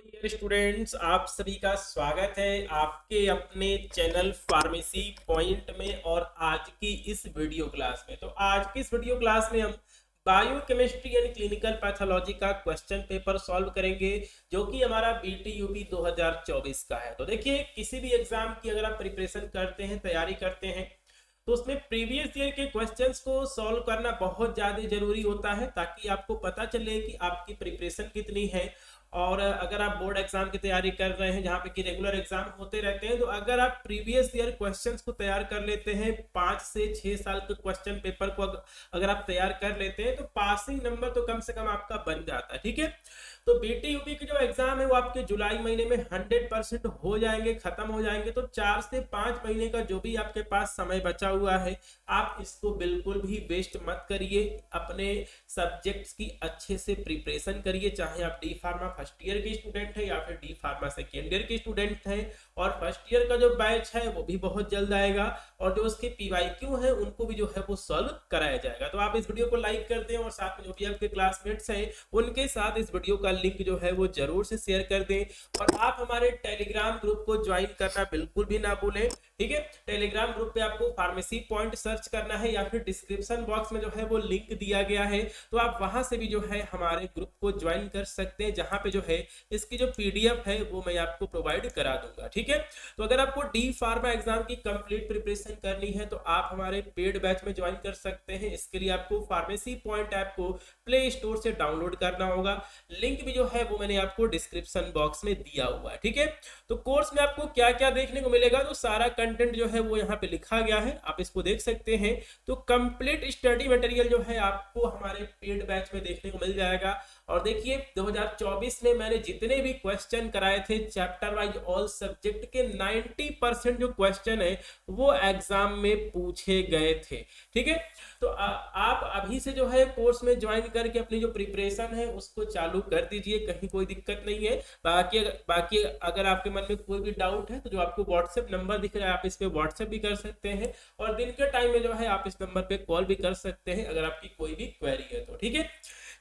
Dear students, आप सभी का स्वागत है आपके अपने चैनल फार्मेसी पॉइंट में। और आज की इस वीडियो क्लास में आज की इस वीडियो क्लास में हम बायोकेमिस्ट्री एंड क्लिनिकल पैथोलॉजी का क्वेश्चन पेपर सॉल्व करेंगे, जो कि हमारा बीटी यूपी 2024 का है। तो देखिए, किसी भी एग्जाम की अगर आप प्रिपरेशन करते हैं, तैयारी करते हैं, तो उसमें प्रीवियस ईयर के क्वेश्चंस को सॉल्व करना बहुत ज़्यादा जरूरी होता है, ताकि आपको पता चले कि आपकी प्रिपरेशन कितनी है। और अगर आप बोर्ड एग्जाम की तैयारी कर रहे हैं, जहाँ पे कि रेगुलर एग्जाम होते रहते हैं, तो अगर आप प्रीवियस ईयर क्वेश्चंस को तैयार कर लेते हैं, 5 से 6 साल के क्वेश्चन पेपर को अगर आप तैयार कर लेते हैं, तो पासिंग नंबर तो कम से कम आपका बन जाता है। ठीक है, तो बीटी यूपी के जो एग्जाम है वो आपके जुलाई महीने में 100% हो जाएंगे, खत्म हो जाएंगे। तो 4 से 5 महीने का जो भी आपके पास समय बचा हुआ है, आप इसको बिल्कुल भी वेस्ट मत करिए। अपने सब्जेक्ट्स की अच्छे से प्रिपरेशन करिए, चाहे आप डी फार्मा फर्स्ट ईयर के स्टूडेंट है या फिर डी फार्मा सेकेंड ईयर के स्टूडेंट है। और फर्स्ट ईयर का जो बैच है वो भी बहुत जल्द आएगा, और जो उसके पीवाईक्यू है उनको भी जो है वो सॉल्व कराया जाएगा। तो आप इस वीडियो को लाइक कर दें और साथ में जो भी आपके क्लासमेट्स हैं उनके साथ इस वीडियो का लिंक जो है वो जरूर से शेयर कर दें। और आप हमारे टेलीग्राम ग्रुप को ज्वाइन करना बिल्कुल भी ना भूलें। ठीक है, टेलीग्राम ग्रुप पे आपको फार्मेसी पॉइंट सर्च करना है, या फिर डिस्क्रिप्शन बॉक्स में जो है वो लिंक दिया गया है, तो आप वहां से भी जो है हमारे ग्रुप को ज्वाइन कर सकते हैं, जहां पे जो है इसकी जो पीडीएफ है वो मैं आपको प्रोवाइड करा दूंगा। ठीक है, तो अगर आपको डी फार्मा एग्जाम की कंप्लीट प्रिपरेशन करनी है, तो आप हमारे पेड बैच में ज्वाइन कर सकते हैं। इसके लिए आपको फार्मेसी पॉइंट ऐप को प्ले स्टोर से डाउनलोड करना होगा। लिंक भी जो है वो मैंने आपको डिस्क्रिप्शन बॉक्स में दिया हुआ है। ठीक है, तो कोर्स में आपको क्या क्या देखने को मिलेगा, तो सारा कंटेंट जो है वो यहाँ पे लिखा गया है, आप इसको देख सकते हैं। तो कंप्लीट स्टडी मटेरियल जो है आपको हमारे पेड बैच में देखने को मिल जाएगा। और देखिए, 2024 में मैंने जितने भी क्वेश्चन कराए थे चैप्टर वाइज ऑल सब्जेक्ट के, 90% जो क्वेश्चन है वो एग्जाम में पूछे गए थे। ठीक है, तो आप अभी से जो है कोर्स में ज्वाइन करके अपनी जो प्रिपरेशन है उसको चालू कर दीजिए, कहीं कोई दिक्कत नहीं है। बाकी अगर आपके मन में कोई भी डाउट है, तो जो आपको व्हाट्सएप नंबर दिख रहा है आप इस पे व्हाट्सएप भी कर सकते हैं, और दिन के टाइम में जो है आप इस नंबर पे कॉल भी कर सकते हैं अगर आपकी कोई भी क्वेरी है तो। ठीक है,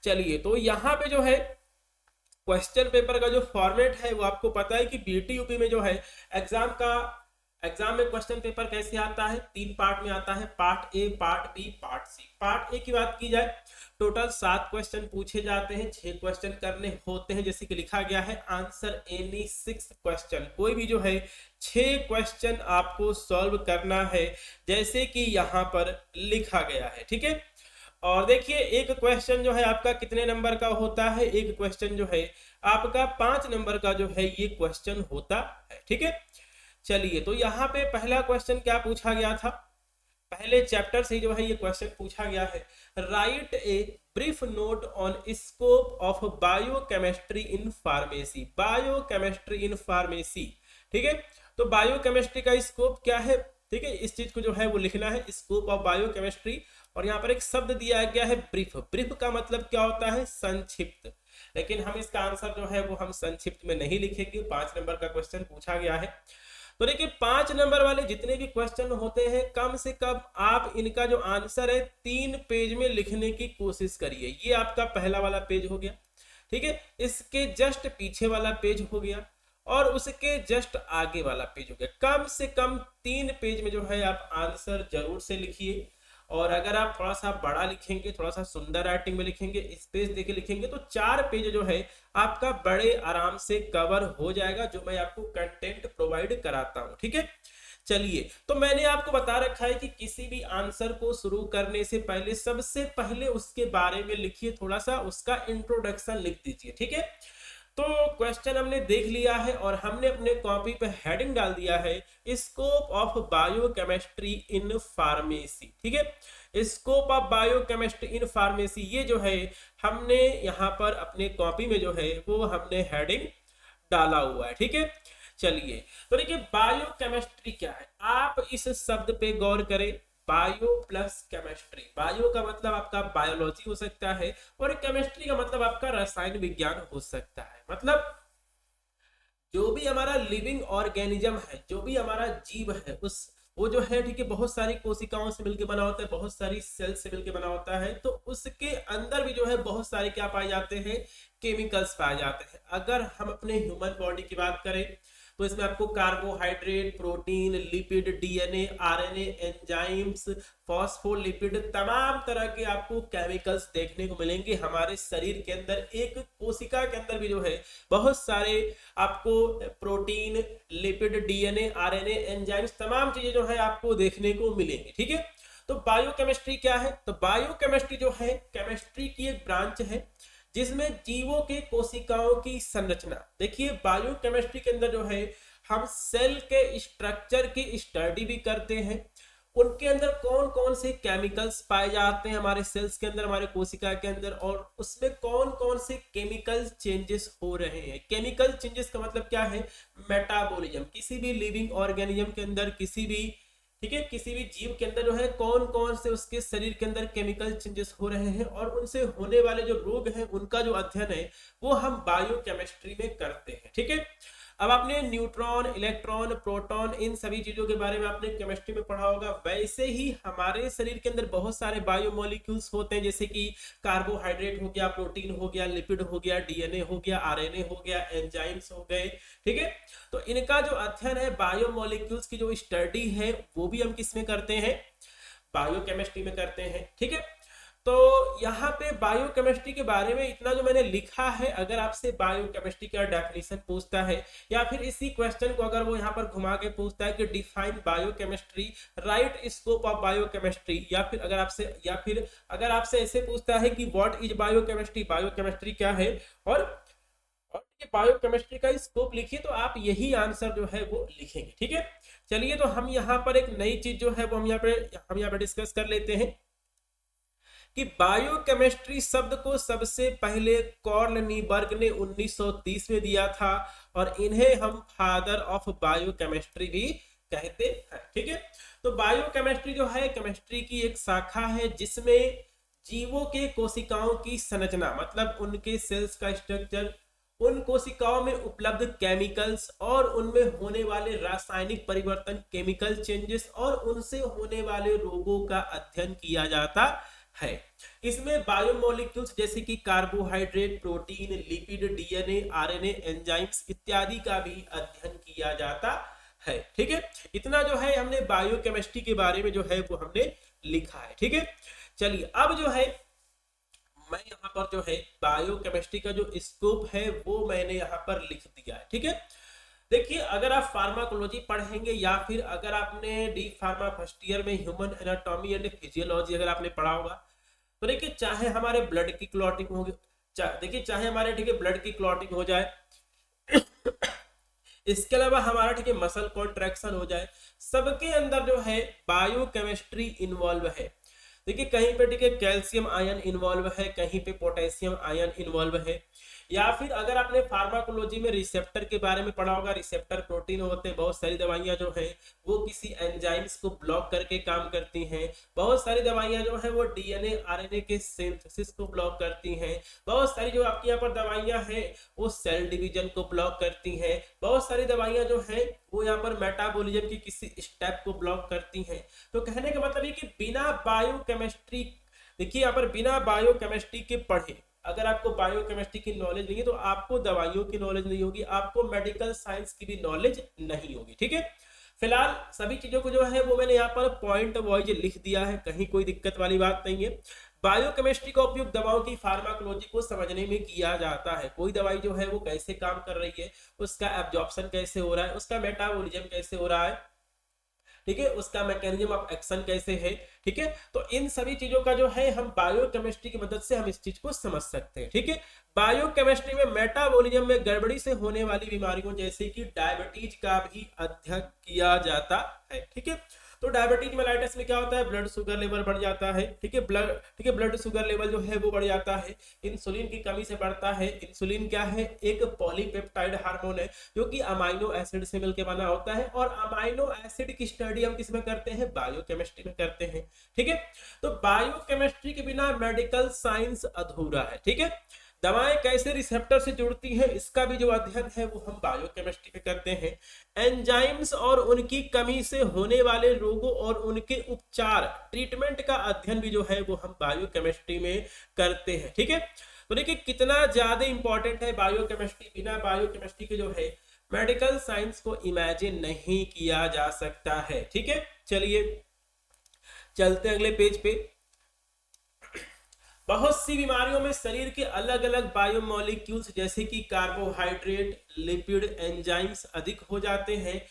चलिए, तो यहाँ पे जो है क्वेश्चन पेपर का जो फॉर्मेट है वो आपको पता है कि बीटी यूपी में जो है एग्जाम में क्वेश्चन पेपर कैसे आता है, 3 पार्ट में आता है, part A, part B, part C. Part A की बात की जाए, टोटल 7 क्वेश्चन पूछे जाते हैं, 6 क्वेश्चन करने होते हैं, जैसे कि लिखा गया है आंसर एनी 6 क्वेश्चन। कोई भी जो है 6 क्वेश्चन आपको सॉल्व करना है, जैसे कि यहाँ पर लिखा गया है। ठीक है, और देखिए, एक क्वेश्चन जो है आपका कितने नंबर का होता है, एक क्वेश्चन जो है आपका 5 नंबर का जो है ये क्वेश्चन होता है। ठीक है, चलिए, तो यहाँ पे पहला क्वेश्चन क्या पूछा गया था, पहले चैप्टर से जो है ये क्वेश्चन पूछा गया है। Right a brief note on scope of biochemistry in pharmacy. Biochemistry in pharmacy, ठीक है, तो बायोकेमिस्ट्री का स्कोप क्या है, ठीक है, इस चीज को जो है वो लिखना है, स्कोप ऑफ बायोकेमिस्ट्री। और यहाँ पर एक शब्द दिया गया है ब्रीफ। ब्रीफ का मतलब क्या होता है, संक्षिप्त। लेकिन हम इसका आंसर जो है वो हम संक्षिप्त में नहीं लिखेंगे, 5 नंबर का क्वेश्चन पूछा गया है। तो देखिए, 5 नंबर वाले जितने भी क्वेश्चन होते हैं, कम से कम आप इनका जो आंसर है 3 पेज में लिखने की कोशिश करिए। ये आपका पहला वाला पेज हो गया। ठीक है, इसके जस्ट पीछे वाला पेज हो गया, और उसके जस्ट आगे वाला पेज हो गया। कम से कम 3 पेज में जो है आप आंसर जरूर से लिखिए। और अगर आप थोड़ा सा बड़ा लिखेंगे, थोड़ा सा सुंदर राइटिंग में लिखेंगे, स्पेस देके लिखेंगे, तो 4 पेज जो है आपका बड़े आराम से कवर हो जाएगा, जो मैं आपको कंटेंट प्रोवाइड कराता हूं। ठीक है, चलिए, तो मैंने आपको बता रखा है कि किसी भी आंसर को शुरू करने से पहले सबसे पहले उसके बारे में लिखिए, थोड़ा सा उसका इंट्रोडक्शन लिख दीजिए। ठीक है, तो क्वेश्चन हमने देख लिया है, और हमने अपने कॉपी पे हेडिंग डाल दिया है scope of biochemistry in pharmacy. ठीक है, scope of biochemistry in pharmacy, ये जो है हमने यहाँ पर अपने कॉपी में जो है वो हमने हेडिंग डाला हुआ है। ठीक है, चलिए, तो देखिए, बायोकेमिस्ट्री क्या है, आप इस शब्द पे गौर करें। बायो प्लस केमिस्ट्री, बायो का मतलब आपका बायोलॉजी हो सकता है, और केमिस्ट्री का मतलब आपका रसायन विज्ञान हो सकता है। मतलब जो भी हमारा लिविंग ऑर्गेनिज्म है, जो भी हमारा जीव है, वो जो है ठीक है बहुत सारी कोशिकाओं से मिलकर बना होता है, बहुत सारी सेल से मिलकर बना होता है। तो उसके अंदर भी जो है बहुत सारे क्या पाए जाते हैं, केमिकल्स पाए जाते हैं। अगर हम अपने ह्यूमन बॉडी की बात करें तो इसमें आपको carbohydrate, protein, lipid, DNA, RNA, enzymes, phospholipid, तमाम तरह के आपको केमिकल्स देखने को मिलेंगे हमारे शरीर के अंदर। एक कोशिका के अंदर भी जो है बहुत सारे आपको protein, lipid, DNA, RNA, enzymes, तमाम चीजें जो है आपको देखने को मिलेंगी। ठीक है, तो बायोकेमिस्ट्री क्या है? तो बायोकेमिस्ट्री जो है केमिस्ट्री की एक ब्रांच है जिसमें जीवों के कोशिकाओं की संरचना। देखिए बायोकेमिस्ट्री के अंदर जो है हम सेल के स्ट्रक्चर की स्टडी भी करते हैं, उनके अंदर कौन कौन से केमिकल्स पाए जाते हैं हमारे सेल्स के अंदर, हमारे कोशिका के अंदर, और उसमें कौन कौन से केमिकल चेंजेस हो रहे हैं। केमिकल चेंजेस का मतलब क्या है? मेटाबॉलिज्म। किसी भी लिविंग ऑर्गेनिज्म के अंदर, किसी भी ठीक है किसी भी जीव के अंदर जो है कौन कौन से उसके शरीर के अंदर केमिकल चेंजेस हो रहे हैं और उनसे होने वाले जो रोग हैं उनका जो अध्ययन है वो हम बायोकेमिस्ट्री में करते हैं। ठीक है, अब आपने न्यूट्रॉन, इलेक्ट्रॉन, प्रोटॉन, इन सभी चीजों के बारे में आपने केमिस्ट्री में पढ़ा होगा। वैसे ही हमारे शरीर के अंदर बहुत सारे बायोमोलिक्यूल्स होते हैं, जैसे कि कार्बोहाइड्रेट हो गया, प्रोटीन हो गया, लिपिड हो गया, डीएनए हो गया, आरएनए हो गया, एंजाइम्स हो गए। ठीक है, तो इनका जो अध्ययन है, बायोमोलिक्यूल्स की जो स्टडी है, वो भी हम किस में करते हैं? बायोकेमिस्ट्री में करते हैं। ठीक है, तो यहाँ पे बायोकेमिस्ट्री के बारे में इतना जो मैंने लिखा है, अगर आपसे बायोकेमिस्ट्री का डेफिनेशन पूछता है या फिर इसी क्वेश्चन को अगर वो यहाँ पर घुमा के पूछता है कि define biochemistry, right scope of biochemistry, या फिर अगर आपसे ऐसे पूछता है कि व्हाट इज बायोकेमिस्ट्री, बायोकेमिस्ट्री क्या है, और बायोकेमिस्ट्री का स्कोप लिखिए, तो आप यही आंसर जो है वो लिखेंगे। ठीक है, चलिए तो हम यहाँ पर एक नई चीज जो है वो हम यहाँ पे डिस्कस कर लेते हैं कि बायोकेमिस्ट्री शब्द को सबसे पहले कार्ल नीबर्ग ने 1930 में दिया था और इन्हें हम फादर ऑफ बायोकेमिस्ट्री भी कहते हैं। ठीक है, तो बायोकेमिस्ट्री जो है केमिस्ट्री की एक शाखा है जिसमें जीवों के कोशिकाओं की संरचना, मतलब उनके सेल्स का स्ट्रक्चर, उन कोशिकाओं में उपलब्ध केमिकल्स और उनमें होने वाले रासायनिक परिवर्तन, केमिकल चेंजेस, और उनसे होने वाले रोगों का अध्ययन किया जाता है। इसमें बायोमोलिक्यूल्स जैसे कि carbohydrate, protein, lipid, DNA, RNA, enzymes इत्यादि का भी अध्ययन किया जाता है। ठीक है, इतना जो है हमने बायोकेमिस्ट्री के बारे में जो है वो हमने लिखा है। ठीक है, चलिए अब जो है मैं यहाँ पर जो है बायोकेमिस्ट्री का जो स्कोप है वो मैंने यहाँ पर लिख दिया है। ठीक है, देखिए अगर आप फार्माकोलॉजी पढ़ेंगे या फिर अगर आपने डी फार्मा फर्स्ट ईयर में ह्यूमन एनाटॉमी एंड फिजियोलॉजी अगर आपने पढ़ा होगा, तो देखिए चाहे हमारे ब्लड की क्लॉटिंग होगी, देखिए चाहे हमारे ठीक है ब्लड की क्लॉटिंग हो जाए, इसके अलावा हमारा ठीक है मसल कॉन्ट्रैक्शन हो जाए, सबके अंदर जो है बायोकेमिस्ट्री इन्वॉल्व है। देखिए कहीं पे ठीक है कैल्शियम आयन इन्वॉल्व है, कहीं पे पोटेशियम आयन इन्वॉल्व है, या फिर अगर आपने फार्माकोलॉजी में रिसेप्टर के बारे में पढ़ा होगा, रिसेप्टर प्रोटीन होते हैं। बहुत सारी दवाइयां जो है वो किसी एंजाइम्स को ब्लॉक करके काम करती हैं, बहुत सारी दवाइयां जो है वो डीएनए आरएनए के सिंथेसिस को ब्लॉक करती हैं, बहुत सारी जो आपके यहाँ पर दवाइयां हैं वो सेल डिवीजन को ब्लॉक करती हैं, बहुत सारी दवाइयां जो है वो यहाँ पर मेटाबॉलिज्म की किसी स्टेप को ब्लॉक करती हैं। तो कहने का मतलब ये कि बिना बायोकेमिस्ट्री, देखिए यहाँ पर बिना बायोकेमिस्ट्री के पढ़े, अगर आपको बायोकेमिस्ट्री की नॉलेज नहीं है तो आपको दवाइयों की नॉलेज नहीं होगी, आपको मेडिकल साइंस की भी नॉलेज नहीं होगी। ठीक है, फिलहाल सभी चीजों को जो है वो मैंने यहाँ पर पॉइंट वाइज लिख दिया है, कहीं कोई दिक्कत वाली बात नहीं है। बायोकेमिस्ट्री का उपयोग दवाओं की फार्माकोलॉजी को समझने में किया जाता है। कोई दवाई जो है वो कैसे काम कर रही है, उसका एब्जॉर्प्शन कैसे हो रहा है, उसका मेटाबॉलिज्म कैसे हो रहा है, ठीक है, उसका मैकेनिज्म ऑफ एक्शन कैसे है। ठीक है, तो इन सभी चीजों का जो है हम बायोकेमिस्ट्री की मदद से हम इस चीज को समझ सकते हैं। ठीक है, बायोकेमिस्ट्री में मेटाबॉलिज्म में गड़बड़ी से होने वाली बीमारियों जैसे कि डायबिटीज का भी अध्ययन किया जाता है। ठीक है, तो डायबिटीज मेलाइटिस में क्या होता है, ब्लड शुगर लेवल बढ़ जाता है। ठीक है, ब्लड शुगर लेवल जो है वो बढ़ जाता है, इंसुलिन की कमी से बढ़ता है। इंसुलिन क्या है, एक पॉलीपेप्टाइड हार्मोन है जो कि अमाइनो एसिड से मिलकर बना होता है, और अमाइनो एसिड की स्टडी हम किसमें करते हैं, बायोकेमिस्ट्री में करते हैं। ठीक है, तो बायोकेमिस्ट्री के बिना मेडिकल साइंस अधूरा है। ठीक है, दवाएं कैसे रिसेप्टर से जुड़ती हैं, इसका भी जो अध्ययन है वो हम बायोकेमिस्ट्री में करते हैं। एंजाइम्स और उनकी कमी से होने वाले रोगों और उनके उपचार, ट्रीटमेंट का अध्ययन भी जो है वो हम बायोकेमिस्ट्री में करते हैं। ठीक है, तो देखिए कितना ज्यादा इंपॉर्टेंट है बायोकेमिस्ट्री। बिना बायोकेमिस्ट्री के जो है मेडिकल साइंस को इमेजिन नहीं किया जा सकता है। ठीक है, चलिए चलते हैं अगले पेज पे। बहुत सी बीमारियों में शरीर के अलग अलग बायोमोलिक्यूल्स जैसे कि कार्बोहाइड्रेट, लिपिड, एंजाइम्स अधिक हो जाते हैं।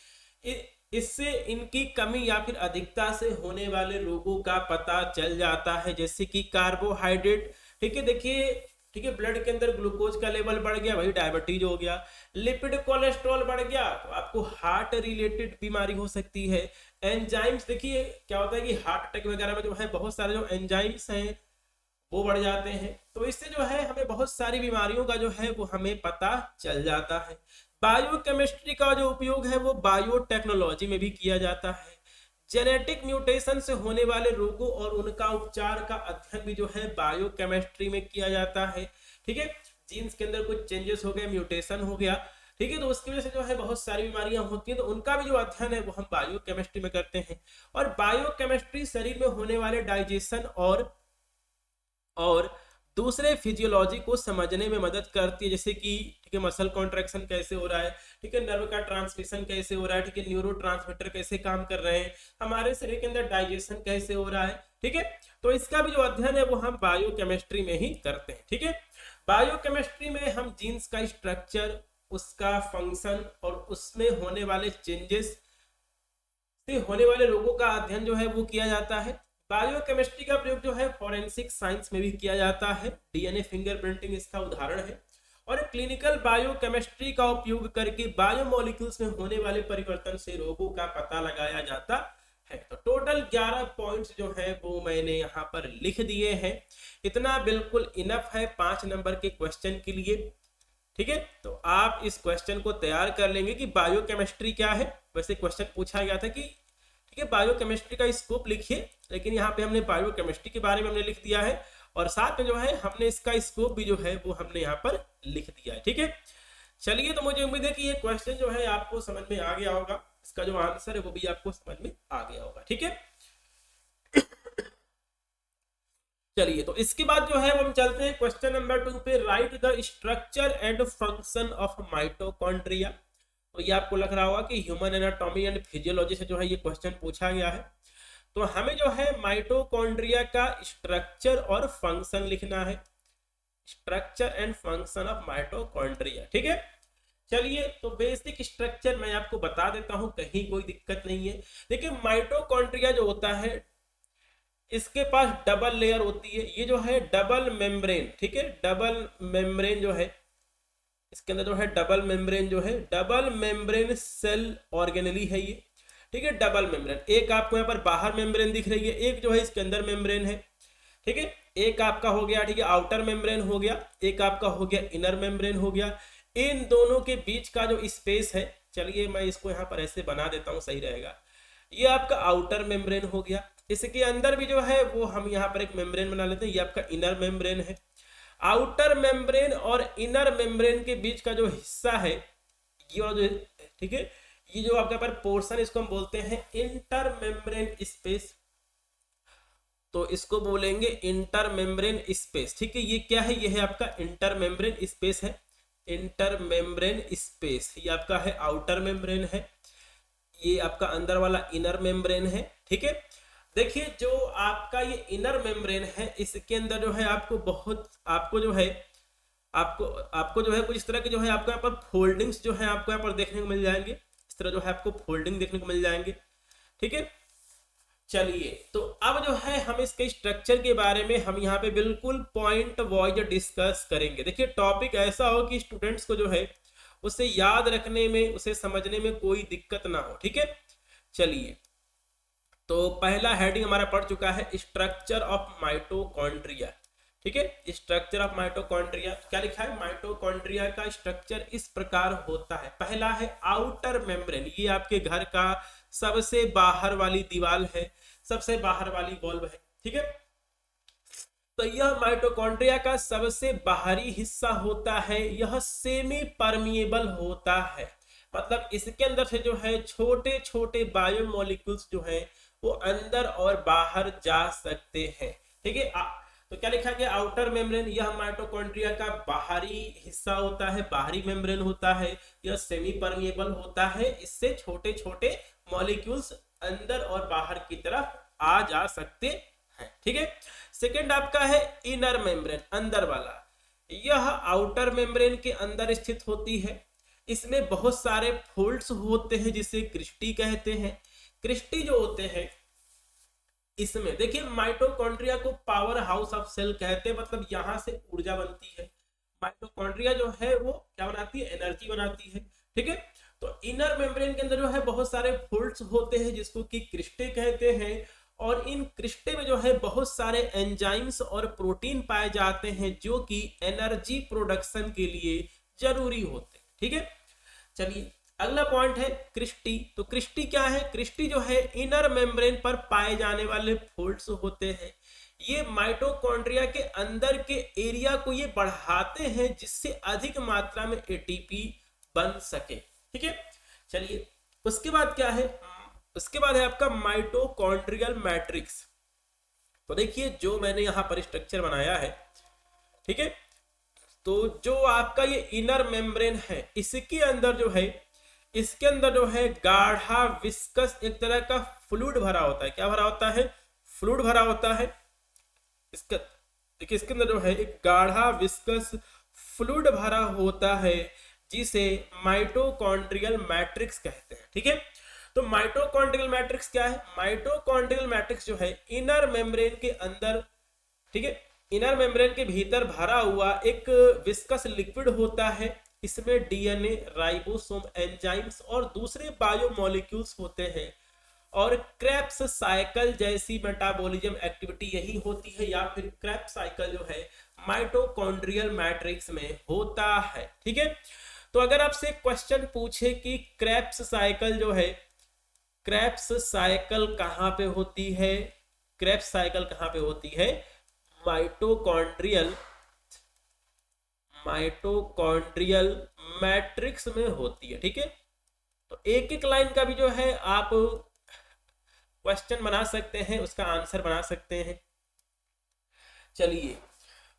इससे इनकी कमी या फिर अधिकता से होने वाले रोगों का पता चल जाता है। जैसे कि कार्बोहाइड्रेट, ठीक है, देखिए ठीक है, ब्लड के अंदर ग्लूकोज का लेवल बढ़ गया, वही डायबिटीज हो गया। लिपिड, कोलेस्ट्रॉल बढ़ गया तो आपको हार्ट रिलेटेड बीमारी हो सकती है। एंजाइम्स, देखिए क्या होता है कि हार्ट अटैक वगैरह में जो है बहुत सारे जो एंजाइम्स हैं वो बढ़ जाते हैं। तो इससे जो है हमें बहुत सारी बीमारियों का जो है वो हमें पता चल जाता है। बायोकेमिस्ट्री का जो उपयोग है वो बायोटेक्नोलॉजी में भी किया जाता है। जेनेटिक म्यूटेशन से होने वाले रोगों और उनका उपचार का अध्ययन भी जो है बायोकेमिस्ट्री में किया जाता है। ठीक है, जीन्स के अंदर कुछ चेंजेस हो गए, म्यूटेशन हो गया, ठीक है, तो उसकी वजह से जो है बहुत सारी बीमारियां होती हैं, तो उनका भी जो अध्ययन है वो हम बायोकेमिस्ट्री में करते हैं। और बायोकेमिस्ट्री शरीर में होने वाले डाइजेशन और दूसरे फिजियोलॉजी को समझने में मदद करती है। जैसे कि ठीक है, मसल कॉन्ट्रैक्शन कैसे हो रहा है, ठीक है, नर्व का ट्रांसमिशन कैसे हो रहा है, ठीक है, न्यूरोट्रांसमीटर कैसे काम कर रहे हैं, हमारे शरीर के अंदर डाइजेशन कैसे हो रहा है। ठीक है, तो इसका भी जो अध्ययन है वो हम बायोकेमिस्ट्री में ही करते हैं। ठीक है, बायोकेमिस्ट्री में हम जीन्स का स्ट्रक्चर, उसका फंक्शन और उसमें होने वाले चेंजेस से होने वाले रोगों का अध्ययन जो है वो किया जाता है। बायोकेमिस्ट्री का प्रयोग जो है फॉरेंसिक साइंस में भी किया जाता है। डीएनए फिंगरप्रिंटिंग इसका उदाहरण है। और क्लिनिकल बायोकेमिस्ट्री का उपयोग करके बायोमोलिक्यूल्स में होने वाले परिवर्तन से रोगों का पता लगाया जाता है। तो टोटल 11 पॉइंट्स जो है वो मैंने यहाँ पर लिख दिए हैं। इतना बिल्कुल इनफ है 5 नंबर के क्वेश्चन के लिए। ठीक है, तो आप इस क्वेश्चन को तैयार कर लेंगे कि बायोकेमिस्ट्री क्या है। वैसे क्वेश्चन पूछा गया था कि ठीक है बायोकेमिस्ट्री का स्कोप लिखिए, लेकिन यहाँ पे हमने बायोकेमिस्ट्री के बारे में हमने लिख दिया है और साथ में जो है हमने इसका स्कोप भी जो है वो हमने यहाँ पर लिख दिया है। ठीक है, चलिए, तो मुझे उम्मीद है कि ये क्वेश्चन जो है आपको समझ में आ गया होगा, इसका जो आंसर है वो भी आपको समझ में आ गया होगा। ठीक है, चलिए, तो इसके बाद जो है हम चलते हैं क्वेश्चन नंबर 2 पे। Right the structure and function of mitochondria. तो ये आपको लग रहा होगा कि ह्यूमन एनाटॉमी एंड फिजियोलॉजी से जो है ये क्वेश्चन पूछा गया है। तो हमें जो है माइटोकॉन्ड्रिया का स्ट्रक्चर और फंक्शन लिखना है। Structure and function of mitochondria. ठीक है, चलिए, तो बेसिक स्ट्रक्चर मैं आपको बता देता हूं, कहीं कोई दिक्कत नहीं है। देखिए, माइटोकॉन्ड्रिया जो होता है इसके पास डबल लेयर होती है। ये जो है डबल मेम्ब्रेन, ठीक है, डबल मेम्ब्रेन जो है इसके अंदर जो है डबल मेम्ब्रेन जो है डबल मेम्ब्रेन सेल ऑर्गेनली है ये। ठीक है, डबल मेम्ब्रेन, एक आपको यहाँ पर बाहर मेम्ब्रेन दिख रही है, एक जो है इसके अंदर मेम्ब्रेन है। ठीक है, एक आपका हो गया, ठीक है, आउटर मेम्ब्रेन हो गया, एक आपका हो गया इनर मेम्ब्रेन हो गया। इन दोनों के बीच का जो स्पेस है, चलिए मैं इसको यहाँ पर ऐसे बना देता हूँ, सही रहेगा। ये आपका आउटर मेम्ब्रेन हो गया। इसके अंदर भी जो है वो हम यहाँ पर एक मेम्ब्रेन बना लेते हैं, ये आपका इनर मेम्ब्रेन है। आउटर मेम्ब्रेन और इनर मेम्ब्रेन के बीच का जो हिस्सा है ये जो, ठीक है, ये जो आपके पर पोर्शन, इसको हम बोलते हैं इंटर मेम्ब्रेन स्पेस। तो इसको बोलेंगे इंटर मेम्ब्रेन स्पेस। ठीक है, ये क्या है, ये है आपका इंटर मेम्ब्रेन स्पेस है। इंटर मेम्ब्रेन स्पेस ये आपका है आउटर मेम्ब्रेन है, ये आपका अंदर वाला इनर मेम्ब्रेन है। ठीक है, देखिए जो आपका ये इनर मेम्ब्रेन है इसके अंदर जो है आपको जो है कुछ इस तरह के जो है आपको यहाँ पर फोल्डिंग्स जो है आपको यहाँ पर देखने को मिल जाएंगे। इस तरह जो है आपको फोल्डिंग देखने को मिल जाएंगे। ठीक है, चलिए, तो अब जो है हम इसके स्ट्रक्चर के बारे में हम यहाँ पे बिल्कुल पॉइंट वाइज डिस्कस करेंगे। देखिए, टॉपिक ऐसा हो कि स्टूडेंट्स को जो है उसे याद रखने में, उसे समझने में कोई दिक्कत ना हो। ठीक है, चलिए, तो पहला हेडिंग हमारा पढ़ चुका है स्ट्रक्चर ऑफ माइटोकॉन्ड्रिया। ठीक है, स्ट्रक्चर ऑफ माइटोकॉन्ड्रिया क्या लिखा है, माइटोकॉन्ड्रिया का स्ट्रक्चर इस प्रकार होता है। पहला है आउटर मेम्ब्रेन, ये आपके घर का सबसे बाहर वाली दीवार है, सबसे बाहर वाली वॉल्व है। ठीक है, तो यह माइटोकॉन्ड्रिया का सबसे बाहरी हिस्सा होता है। यह सेमी परमिएबल होता है, मतलब इसके अंदर से जो है छोटे छोटे बायोमोलिक्यूल्स जो है वो अंदर और बाहर जा सकते हैं। ठीक है, तो क्या लिखा गया, आउटर मेम्ब्रेन, यह माइटोकॉन्ड्रिया का बाहरी हिस्सा होता है, बाहरी मेम्ब्रेन होता है। यह सेमी परमिएबल होता है, इससे छोटे छोटे मॉलिक्यूल्स अंदर और बाहर की तरफ आ जा सकते हैं। ठीक है, सेकेंड आपका है इनर मेम्ब्रेन, अंदर वाला। यह आउटर मेम्ब्रेन के अंदर स्थित होती है। इसमें बहुत सारे फोल्ड्स होते हैं जिसे क्रिस्टी कहते हैं। क्रिस्टी जो होते हैं इसमें देखिए, माइटोकॉन्ड्रिया को पावर हाउस ऑफ सेल कहते हैं, मतलब यहां से ऊर्जा बनती है। माइटोकॉन्ड्रिया जो है वो क्या बनाती है, एनर्जी बनाती है। ठीक है, तो इनर मेम्ब्रेन के अंदर जो है बहुत सारे फोल्ड्स होते हैं जिसको कि क्रिस्टे कहते हैं, और इन क्रिस्टे में जो है बहुत सारे एंजाइम्स और प्रोटीन पाए जाते हैं जो कि एनर्जी प्रोडक्शन के लिए जरूरी होते हैं। ठीक है, चलिए अगला पॉइंट है क्रिस्टी। तो क्रिस्टी क्या है, क्रिस्टी जो है इनर मेम्ब्रेन पर पाए जाने वाले फोल्ड्स होते हैं। ये माइटोकॉन्ड्रिया के अंदर के एरिया को ये बढ़ाते हैं जिससे अधिक मात्रा में एटीपी बन सके। ठीक है, चलिए उसके बाद क्या है, उसके बाद है आपका माइटोकॉन्ड्रियल मैट्रिक्स। तो देखिए जो मैंने यहां पर स्ट्रक्चर बनाया है, ठीक है, तो जो आपका ये इनर मेम्ब्रेन है इसके अंदर जो है, इसके अंदर जो है गाढ़ा विस्कस एक तरह का फ्लूइड भरा होता है। क्या भरा होता है, फ्लूइड भरा होता है। इसका देखिए इसके अंदर जो है एक गाढ़ा विस्कस फ्लूइड भरा होता है जिसे माइटोकॉन्ड्रियल मैट्रिक्स कहते हैं। ठीक है, तो माइटोकॉन्ड्रियल मैट्रिक्स क्या है, माइटोकॉन्ड्रियल मैट्रिक्स जो है इनर मेम्ब्रेन के अंदर, ठीक है, इनर मेम्ब्रेन के भीतर भरा हुआ एक विस्कस लिक्विड होता है। इसमें डीएनए, राइबोसोम, एंजाइम्स और दूसरे बायोमोलिक्यूल्स होते हैं, और क्रेब्स साइकिल जैसी मेटाबॉलिज्म एक्टिविटी यही होती है, या फिर क्रेब्स साइकिल जो है माइटोकॉन्ड्रियल मैट्रिक्स में होता है। ठीक है, तो अगर आपसे क्वेश्चन पूछे कि क्रेब्स साइकिल जो है, क्रेब्स साइकिल कहां पे होती है, क्रेब्स साइकिल कहां पे होती है, माइटोकॉन्ड्रियल मैट्रिक्स में होती है। ठीक है, तो एक एक लाइन का भी जो है आप क्वेश्चन बना सकते हैं, उसका आंसर बना सकते हैं। चलिए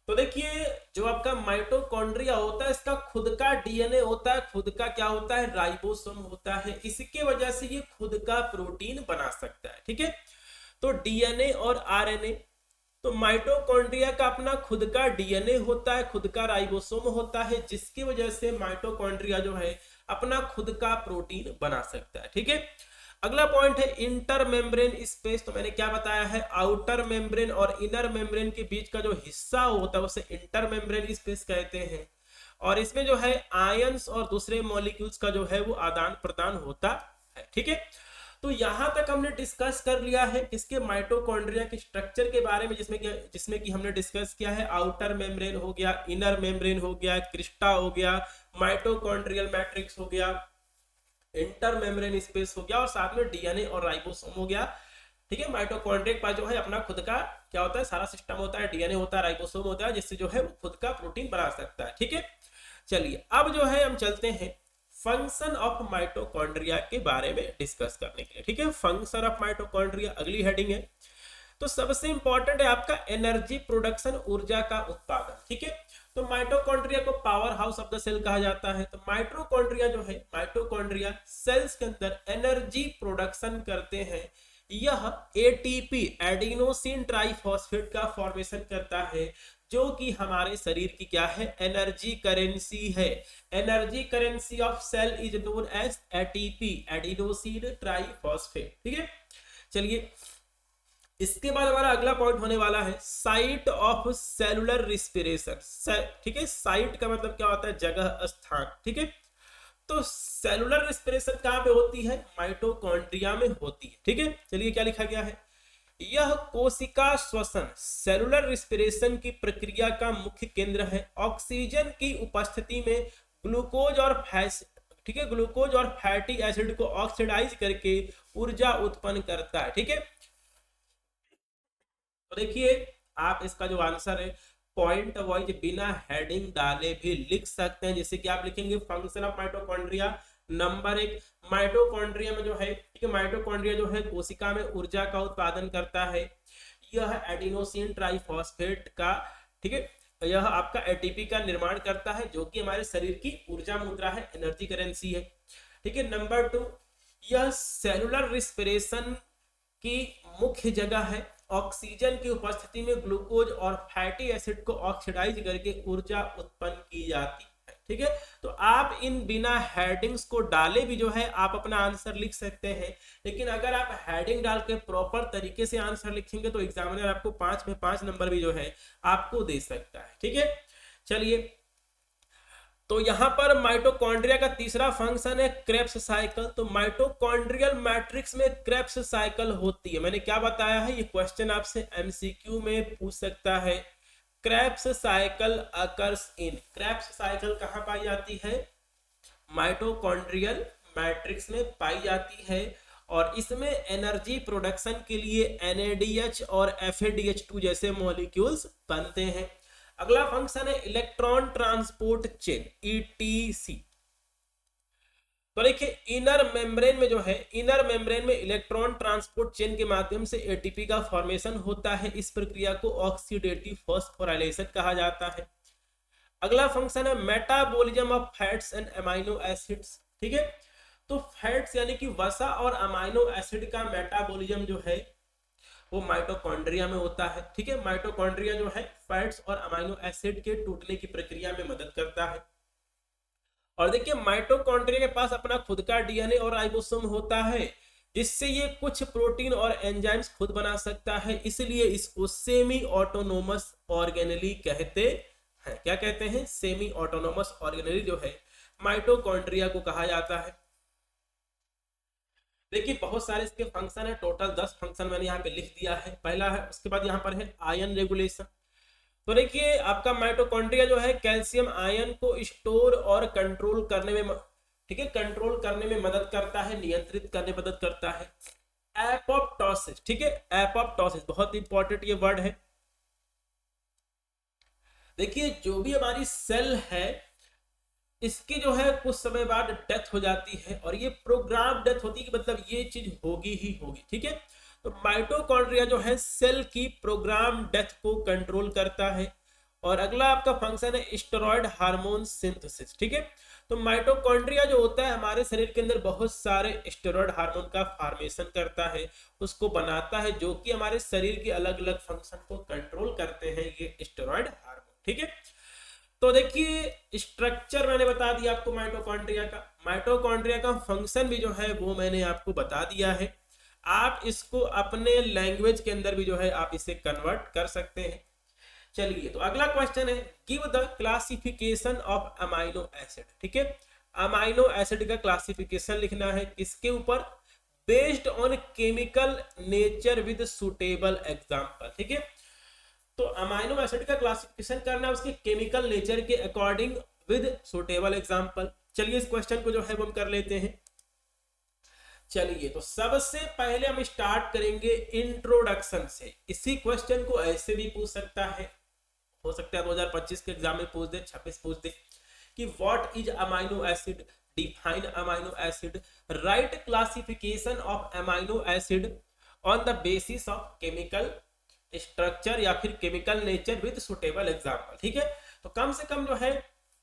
तो देखिए जो आपका माइटोकॉन्ड्रिया होता है इसका खुद का डीएनए होता है, खुद का क्या होता है, राइबोसोम होता है। इसके वजह से ये खुद का प्रोटीन बना सकता है। ठीक है, तो डीएनए और आरएनए, तो माइटोकॉन्ड्रिया का अपना खुद का डीएनए होता है, खुद का राइबोसोम होता है, जिसकी वजह से माइटोकॉन्ड्रिया जो है अपना खुद का प्रोटीन बना सकता है। ठीक है, अगला पॉइंट है इंटर मेम्ब्रेन स्पेस। तो मैंने क्या बताया है, आउटर मेम्ब्रेन और इनर मेम्ब्रेन के बीच का जो हिस्सा होता है उसे इंटर मेम्ब्रेन स्पेस कहते हैं, और इसमें जो है आयंस और दूसरे मॉलिक्यूल्स का जो है वो आदान प्रदान होता है। ठीक है, तो यहां तक हमने डिस्कस कर लिया है इसके माइटोकॉन्ड्रिया के स्ट्रक्चर के बारे में, जिसमें कि हमने डिस्कस किया है आउटर मेम्ब्रेन हो गया, इनर मेम्ब्रेन हो गया, क्रिस्टा हो गया, माइटोकॉन्ड्रियल मैट्रिक्स हो गया, इंटर मेम्ब्रेन स्पेस हो गया, और साथ में डीएनए और राइबोसोम हो गया। ठीक है, माइटोकॉन्ड्रिया के पास जो है अपना खुद का क्या होता है, सारा सिस्टम होता है, डीएनए होता है, राइबोसोम होता है, जिससे जो है वो खुद का प्रोटीन बना सकता है। ठीक है, चलिए अब जो है हम चलते हैं फंक्शन ऑफ माइटोकॉन्ड्रिया के बारे में डिस्कस करने के लिए। ठीक है, फंक्शन ऑफ माइटोकॉन्ड्रिया अगली हेडिंग है। तो सबसे इंपॉर्टेंट है आपका एनर्जी प्रोडक्शन, ऊर्जा का उत्पादन। ठीक है, तो माइटोकॉन्ड्रिया को power house of the cell कहा जाता है। तो माइटोकॉन्ड्रिया जो है, माइटोकॉन्ड्रिया सेल्स के अंदर एनर्जी प्रोडक्शन करते हैं। यह एटीपी, एडिनोसिन ट्राइफॉस्फेट का फॉर्मेशन करता है, जो कि हमारे शरीर की क्या है, एनर्जी करेंसी है। Energy currency of cell is known as ATP, adenosine triphosphate. ठीक है, चलिए इसके बाद हमारा अगला पॉइंट होने वाला है साइट ऑफ सेलुलर रिस्पिरेशन। ठीक है, साइट का मतलब क्या होता है, जगह, स्थान। ठीक है, तो सेलुलर रिस्पिरेशन कहां पे होती है, माइटोकॉन्ड्रिया में होती है। ठीक है, चलिए क्या लिखा गया है, यह कोशिका श्वसन, सेलुलर रिस्पिरेशन की प्रक्रिया का मुख्य केंद्र है। ऑक्सीजन की उपस्थिति में ग्लूकोज और ठीक है, ग्लूकोज और फैटी एसिड को ऑक्सीडाइज करके ऊर्जा उत्पन्न करता है। ठीक है, तो देखिए आप इसका जो आंसर है पॉइंट वाइज बिना हेडिंग डाले भी लिख सकते हैं। जैसे कि आप लिखेंगे function of mitochondria number 1, mitochondria में जो है, ठीक है, माइटोकॉन्ड्रिया जो है कोशिका में ऊर्जा का उत्पादन करता है। यह एडिनोसिन ट्राइफॉस्फेट का, ठीक है, यह आपका एटीपी का निर्माण करता है जो कि हमारे शरीर की ऊर्जा मुद्रा है, एनर्जी करेंसी है। ठीक है, नंबर 2, यह सेलुलर रिस्पिरेशन की मुख्य जगह है। ऑक्सीजन की उपस्थिति में ग्लूकोज और फैटी एसिड को ऑक्सीडाइज करके ऊर्जा उत्पन्न की जाती है। ठीक है, तो आप इन बिना हेडिंग्स को डाले भी जो है आप अपना आंसर लिख सकते हैं, लेकिन अगर आप हेडिंग डाल के प्रॉपर तरीके से आंसर लिखेंगे तो एग्जामिनर आपको 5 में 5 नंबर भी जो है आपको दे सकता है। ठीक है, चलिए, तो यहां पर माइटोकॉन्ड्रिया का तीसरा फंक्शन है क्रेब्स साइकिल। तो माइटोकॉन्ड्रियल मैट्रिक्स में क्रेब्स साइकिल होती है। मैंने क्या बताया है, ये क्वेश्चन आपसे एमसीक्यू में पूछ सकता है। Krebs cycle occurs in, Krebs cycle कहां पाई जाती है, माइटोकॉन्ड्रियल मैट्रिक्स में पाई जाती है, और इसमें एनर्जी प्रोडक्शन के लिए NADH और FADH2 जैसे मॉलिक्यूल्स बनते हैं। अगला फंक्शन है इलेक्ट्रॉन ट्रांसपोर्ट चेन, ETC। तो देखिए इनर मेम्ब्रेन में जो है, इनर मेम्ब्रेन में इलेक्ट्रॉन ट्रांसपोर्ट चेन के माध्यम से ATP का फॉर्मेशन होता है। इस प्रक्रिया को ऑक्सीडेटिव फॉस्फोराइलेशन कहा जाता है। अगला फंक्शन है metabolism of fats and amino acids. ठीक है, तो फैट्स यानी कि वसा और अमाइनो एसिड का मेटाबॉलिज्म जो है वो माइटोकॉन्ड्रिया में होता है। ठीक है, माइटोकॉन्ड्रिया जो है फैट्स और अमाइनो एसिड के टूटने की प्रक्रिया में मदद करता है। और देखिए माइटोकॉन्ड्रिया के पास अपना खुद का DNA और राइबोसोम होता है, जिससे ये कुछ प्रोटीन और एंजाइम्स खुद बना सकता है। इसलिए इसको सेमी ऑटोनोमस ऑर्गेनेली कहते हैं। क्या कहते हैं, सेमी ऑटोनोमस ऑर्गेनेली जो है माइटोकॉन्ड्रिया को कहा जाता है। देखिए बहुत सारे इसके फंक्शन है, टोटल 10 फंक्शन मैंने यहाँ पे लिख दिया है। पहला है, उसके बाद यहाँ पर है आयन रेगुलेशन। तो देखिए आपका माइटोकॉन्ड्रिया जो है कैल्शियम आयन को स्टोर और कंट्रोल करने में, ठीक है, कंट्रोल करने में मदद करता है, नियंत्रित करने में मदद करता है। एपोप्टोसिस, ठीक है, एपोप्टोसिस बहुत इंपॉर्टेंट ये वर्ड है। देखिए जो भी हमारी सेल है इसकी जो है कुछ समय बाद डेथ हो जाती है, और ये प्रोग्राम डेथ होती है कि मतलब ये चीज होगी ही होगी। ठीक है, तो माइटोकॉन्ड्रिया जो है सेल की प्रोग्राम डेथ को कंट्रोल करता है। और अगला आपका फंक्शन है स्टेरॉइड हार्मोन सिंथेसिस। ठीक है, तो माइटोकॉन्ड्रिया जो होता है हमारे शरीर के अंदर बहुत सारे स्टेरॉइड हार्मोन का फॉर्मेशन करता है, उसको बनाता है, जो कि हमारे शरीर के अलग अलग फंक्शन को कंट्रोल करते हैं ये स्टेरॉइड हार्मोन। ठीक है, तो देखिए स्ट्रक्चर मैंने बता दिया आपको माइटोकॉन्ड्रिया का। माइटोकॉन्ड्रिया का फंक्शन भी जो है वो मैंने आपको बता दिया है। आप इसको अपने लैंग्वेज के अंदर भी जो है आप इसे कन्वर्ट कर सकते हैं। चलिए, तो अगला क्वेश्चन है give the classification of amino acid. ठीक है, अमाइनो एसिड का क्लासिफिकेशन लिखना है, किसके ऊपर, based on chemical nature with suitable example. ठीक है, तो अमाइनो एसिड का क्लासिफिकेशन करना है उसके केमिकल नेचर के अकॉर्डिंग विद सुटेबल एग्जांपल। चलिए इस क्वेश्चन को जो है हम कर लेते हैं। चलिए, तो सबसे पहले हम स्टार्ट करेंगे इंट्रोडक्शन से। इसी क्वेश्चन को ऐसे भी पूछ सकता है, हो सकता है 2025 के एग्जाम में पूछ दे, 26 पूछ दे कि what is amino acid, define amino acid, right classification of amino acid on the basis of chemical structure या फिर chemical nature with suitable example. ठीक है, तो कम से कम जो है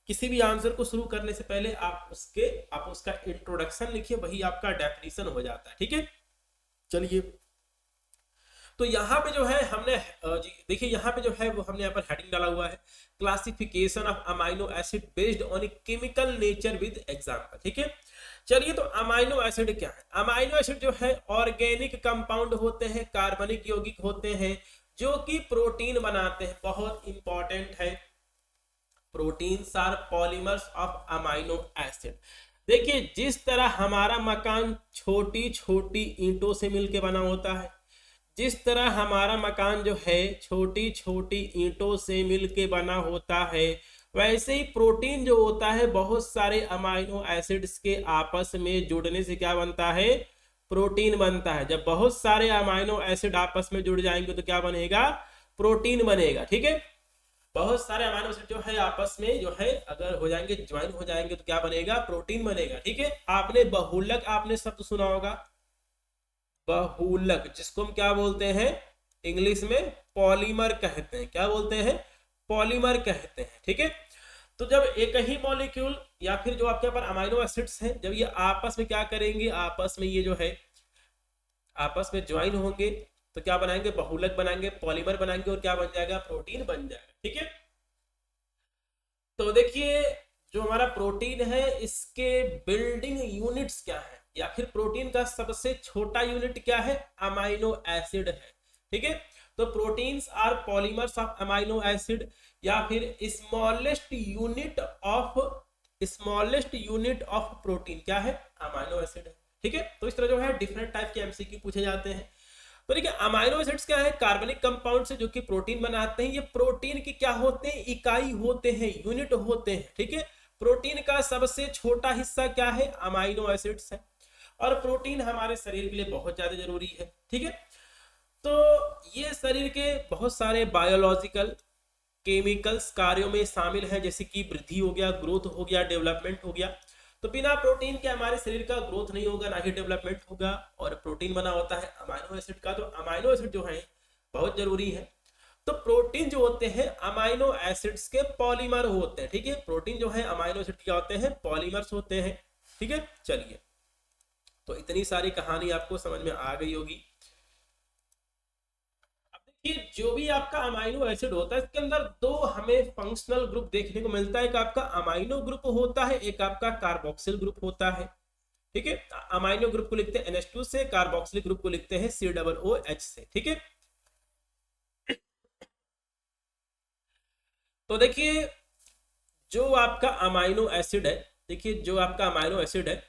किसी भी आंसर को शुरू करने से पहले आप उसका इंट्रोडक्शन लिखिए, वही आपका डेफिनेशन हो जाता है। ठीक है, चलिए, तो यहाँ पे जो है हमने देखिए यहाँ पे जो है वो हमने यहाँ पर हेडिंग डाला हुआ है classification of amino acid based on chemical nature with example. ठीक है, चलिए, तो अमाइनो एसिड क्या है। अमाइनो एसिड जो है ऑर्गेनिक कंपाउंड होते हैं, कार्बनिक यौगिक होते हैं, जो कि प्रोटीन बनाते हैं। बहुत इंपॉर्टेंट है, proteins are polymers of amino acid. देखिए जिस तरह हमारा मकान छोटी छोटी ईंटों से मिलके बना होता है, जिस तरह हमारा मकान जो है छोटी छोटी ईंटों से मिलके बना होता है, वैसे ही प्रोटीन जो होता है बहुत सारे अमाइनो एसिड्स के आपस में जुड़ने से क्या बनता है, प्रोटीन बनता है। जब बहुत सारे अमाइनो एसिड आपस में जुड़ जाएंगे तो क्या बनेगा, प्रोटीन बनेगा। ठीक है, बहुत सारे अमीनो एसिड जो है आपस में जो है अगर हो जाएंगे, ज्वाइन हो जाएंगे तो क्या बनेगा, प्रोटीन बनेगा। ठीक है, आपने बहुलक आपने शब्द सुना होगा, बहुलक, जिसको हम क्या बोलते हैं इंग्लिश में पॉलीमर कहते हैं। क्या बोलते हैं, पॉलीमर कहते हैं। ठीक है, तो जब एक ही मॉलिक्यूल या फिर जो आपके पास अमीनो एसिड्स हैं, जब ये आपस में क्या करेंगे, आपस में ये जो है आपस में ज्वाइन होंगे तो क्या बनाएंगे, बहुलक बनाएंगे, पॉलीमर बनाएंगे और क्या बन जाएगा, प्रोटीन बन जाएगा। ठीक है, तो देखिए जो हमारा प्रोटीन है इसके बिल्डिंग यूनिट्स क्या है, या फिर प्रोटीन का सबसे छोटा यूनिट क्या है, अमाइनो एसिड है। ठीक है, तो proteins are polymers of amino acid, या फिर स्मॉलेस्ट यूनिट ऑफ प्रोटीन क्या है, अमाइनो एसिड है। ठीक है, तो इस तरह जो है डिफरेंट टाइप के एमसीक्यू पूछे जाते हैं। तो देखिए अमाइनो एसिड्स क्या है, कार्बनिक कंपाउंड से जो कि प्रोटीन बनाते हैं। ये प्रोटीन की क्या होते हैं, इकाई होते हैं, यूनिट होते हैं। ठीक है, प्रोटीन का सबसे छोटा हिस्सा क्या है, अमाइनो एसिड्स है, और प्रोटीन हमारे शरीर के लिए बहुत ज्यादा जरूरी है। ठीक है, तो ये शरीर के बहुत सारे बायोलॉजिकल केमिकल्स कार्यों में शामिल है, जैसे कि वृद्धि हो गया, ग्रोथ हो गया, डेवलपमेंट हो गया। तो बिना प्रोटीन के हमारे शरीर का ग्रोथ नहीं होगा, ना ही डेवलपमेंट होगा, और प्रोटीन बना होता है अमाइनो एसिड का। तो अमाइनो एसिड जो है बहुत जरूरी है। तो प्रोटीन जो होते हैं अमाइनो एसिड्स के पॉलीमर होते हैं। ठीक है, प्रोटीन जो है अमाइनो एसिड क्या होते हैं, पॉलीमर्स होते हैं। ठीक है, चलिए तो इतनी सारी कहानी आपको समझ में आ गई होगी। कि जो भी आपका अमाइनो एसिड होता है इसके अंदर दो हमें फंक्शनल ग्रुप देखने को मिलता है, एक आपका अमाइनो ग्रुप होता है, एक आपका कार्बोक्सिल ग्रुप होता है। ठीक है, अमाइनो ग्रुप को लिखते हैं NH2 से, कार्बोक्सिल ग्रुप को लिखते हैं COOH से। ठीक है, तो देखिए जो आपका अमाइनो एसिड है, देखिए जो आपका अमाइनो एसिड है,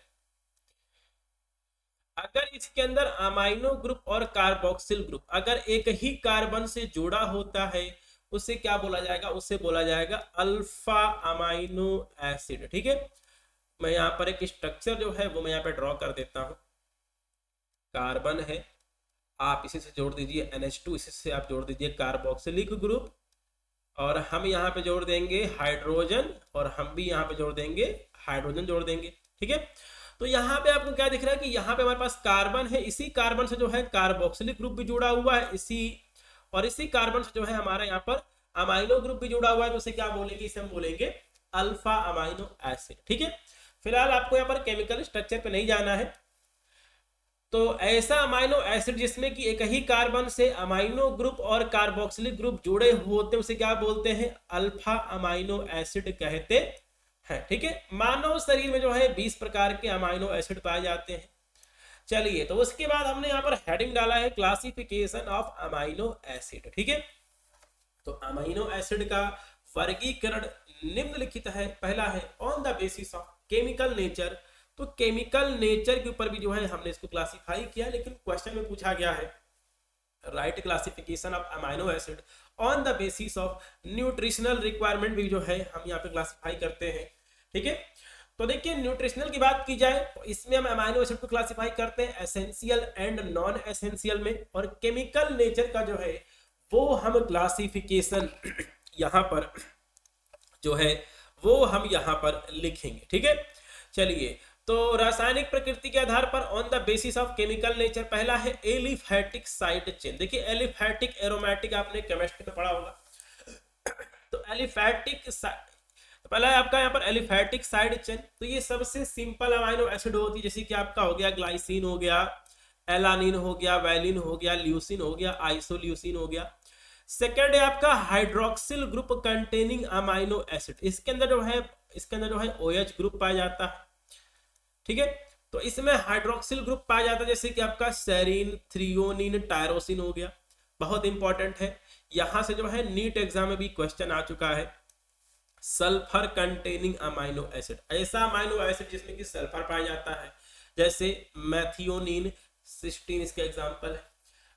अगर इसके अंदर अमाइनो ग्रुप और कार्बोक्सिल ग्रुप अगर एक ही कार्बन से जुड़ा होता है उसे क्या बोला जाएगा, उसे बोला जाएगा अल्फा अमाइनो एसिड। ठीक है, मैं यहाँ पर एक स्ट्रक्चर जो है वो मैं यहाँ पे ड्रॉ कर देता हूँ। कार्बन है, आप इसी से जोड़ दीजिए NH2, इसी से आप जोड़ दीजिए कार्बोक्सिलिक ग्रुप, और हम यहाँ पे जोड़ देंगे हाइड्रोजन, और हम भी यहाँ पे जोड़ देंगे हाइड्रोजन जोड़ देंगे। ठीक है, तो यहाँ पे आपको क्या दिख रहा है कि यहाँ पे हमारे पास कार्बन है, इसी कार्बन से जो है कार्बोक्सिलिक ग्रुप भी जुड़ा हुआ है, इसी कार्बन से जो है हमारा यहाँ पर अमाइनो ग्रुप भी जुड़ा हुआ है। तो इसे क्या बोलेंगे, इसे हम बोलेंगे अल्फा अमाइनो एसिड। ठीक है, फिलहाल आपको यहाँ पर केमिकल स्ट्रक्चर पे नहीं जाना है। तो ऐसा अमाइनो एसिड जिसमें कि एक ही कार्बन से अमाइनो ग्रुप और कार्बोक्सिलिक ग्रुप जुड़े होते हैं उसे क्या बोलते हैं, अल्फा अमाइनो एसिड कहते हैं। ठीक है, मानव शरीर में जो है 20 प्रकार के अमाइनो एसिड पाए जाते हैं। चलिए, तो उसके बाद हमने यहाँ पर हेडिंग डाला है क्लासिफिकेशन ऑफ अमाइनो एसिड। ठीक है, तो अमाइनो एसिड का वर्गीकरण निम्नलिखित है। पहला है on the basis of chemical nature. तो केमिकल नेचर के ऊपर भी जो है हमने इसको क्लासिफाई किया, लेकिन क्वेश्चन में पूछा गया है right classification of amino acid on the basis of nutritional requirement भी जो है हम यहाँ पे क्लासिफाई करते हैं। ठीक है, तो देखिए न्यूट्रिशनल की बात की जाए तो इसमें हम अमाइनो एसिड को क्लासिफाई करते हैं एसेंशियल एंड नॉन एसेंशियल में, और केमिकल नेचर का जो है वो हम क्लासिफिकेशन यहाँ पर जो है वो हम यहाँ पर लिखेंगे। ठीक है, चलिए, तो रासायनिक प्रकृति के आधार पर on the basis of chemical nature पहला है एलिफैटिक साइड चेन। देखिए एलिफैटिक एरोमेटिक आपने केमिस्ट्री में पढ़ा होगा। तो एलिफैटिक तो पहला है आपका यहाँ पर एलिफैटिक साइड चेन। तो ये सबसे सिंपल अमाइनो एसिड होती है, जैसे कि आपका हो गया ग्लाइसिन हो गया, एलानिन हो गया, वैलिन हो गया, ल्यूसिन हो गया, आइसोल्यूसिन हो गया। सेकेंड है आपका hydroxyl group containing amino acid. इसके अंदर जो है OH ग्रुप पाया जाता है। ठीक है, तो इसमें हाइड्रोक्सिल ग्रुप पाया जाता है, जैसे कि आपका सेरीन, थ्रियोनिन, टायरोसिन हो गया। बहुत इंपॉर्टेंट है, यहां से जो है नीट एग्जाम में भी क्वेश्चन आ चुका है। सल्फर कंटेनिंग अमाइनो एसिड, ऐसा अमाइनो एसिड जिसमें कि सल्फर पाया जाता है, जैसे मैथियोनिन, सिस्टीन इसका एग्जांपल है।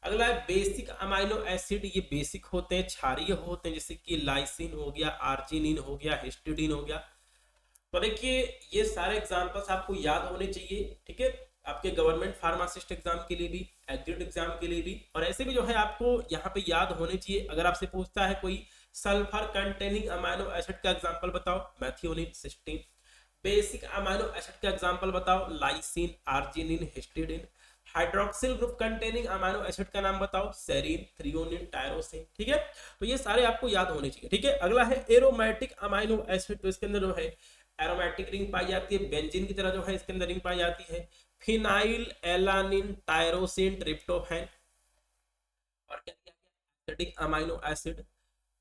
अगला है बेसिक अमाइनो एसिड। ये बेसिक होते हैं, क्षारीय होते हैं, जैसे कि लाइसिन हो गया, आर्जिनिन हो गया, हिस्टिडीन हो गया। तो देखिए ये सारे एग्जांपल्स आपको याद होने चाहिए। ठीक है, आपके गवर्नमेंट फार्मासिस्ट एग्जाम के लिए भी, एग्जिट एग्जाम के लिए भी, और ऐसे भी जो है आपको यहाँ पे याद होने चाहिए। अगर आपसे पूछता है कोई सल्फर कंटेनिंग अमाइनो एसिड का एग्जांपल बताओ, methionine, cysteine. Basic amino acid का एग्जांपल बताओ, lysine, arginine, histidine. Hydroxyl group containing amino acid का नाम बताओ, सेरीन, थ्रियोनिन, टायरोसिन। ठीक है, तो ये सारे आपको याद होने चाहिए। ठीक है, अगला है एरोमेटिक अमाइनो एसिड। तो इसके अंदर जो है एरोमेटिक रिंग पाई जाती है, बेंजीन की तरह जो है इसके अंदर रिंग पाई जाती है, फिनाइल एलानिन, टायरोसिन, ट्रिप्टोफैन। और क्या दिया गया, एसिडिक अमाइनो एसिड।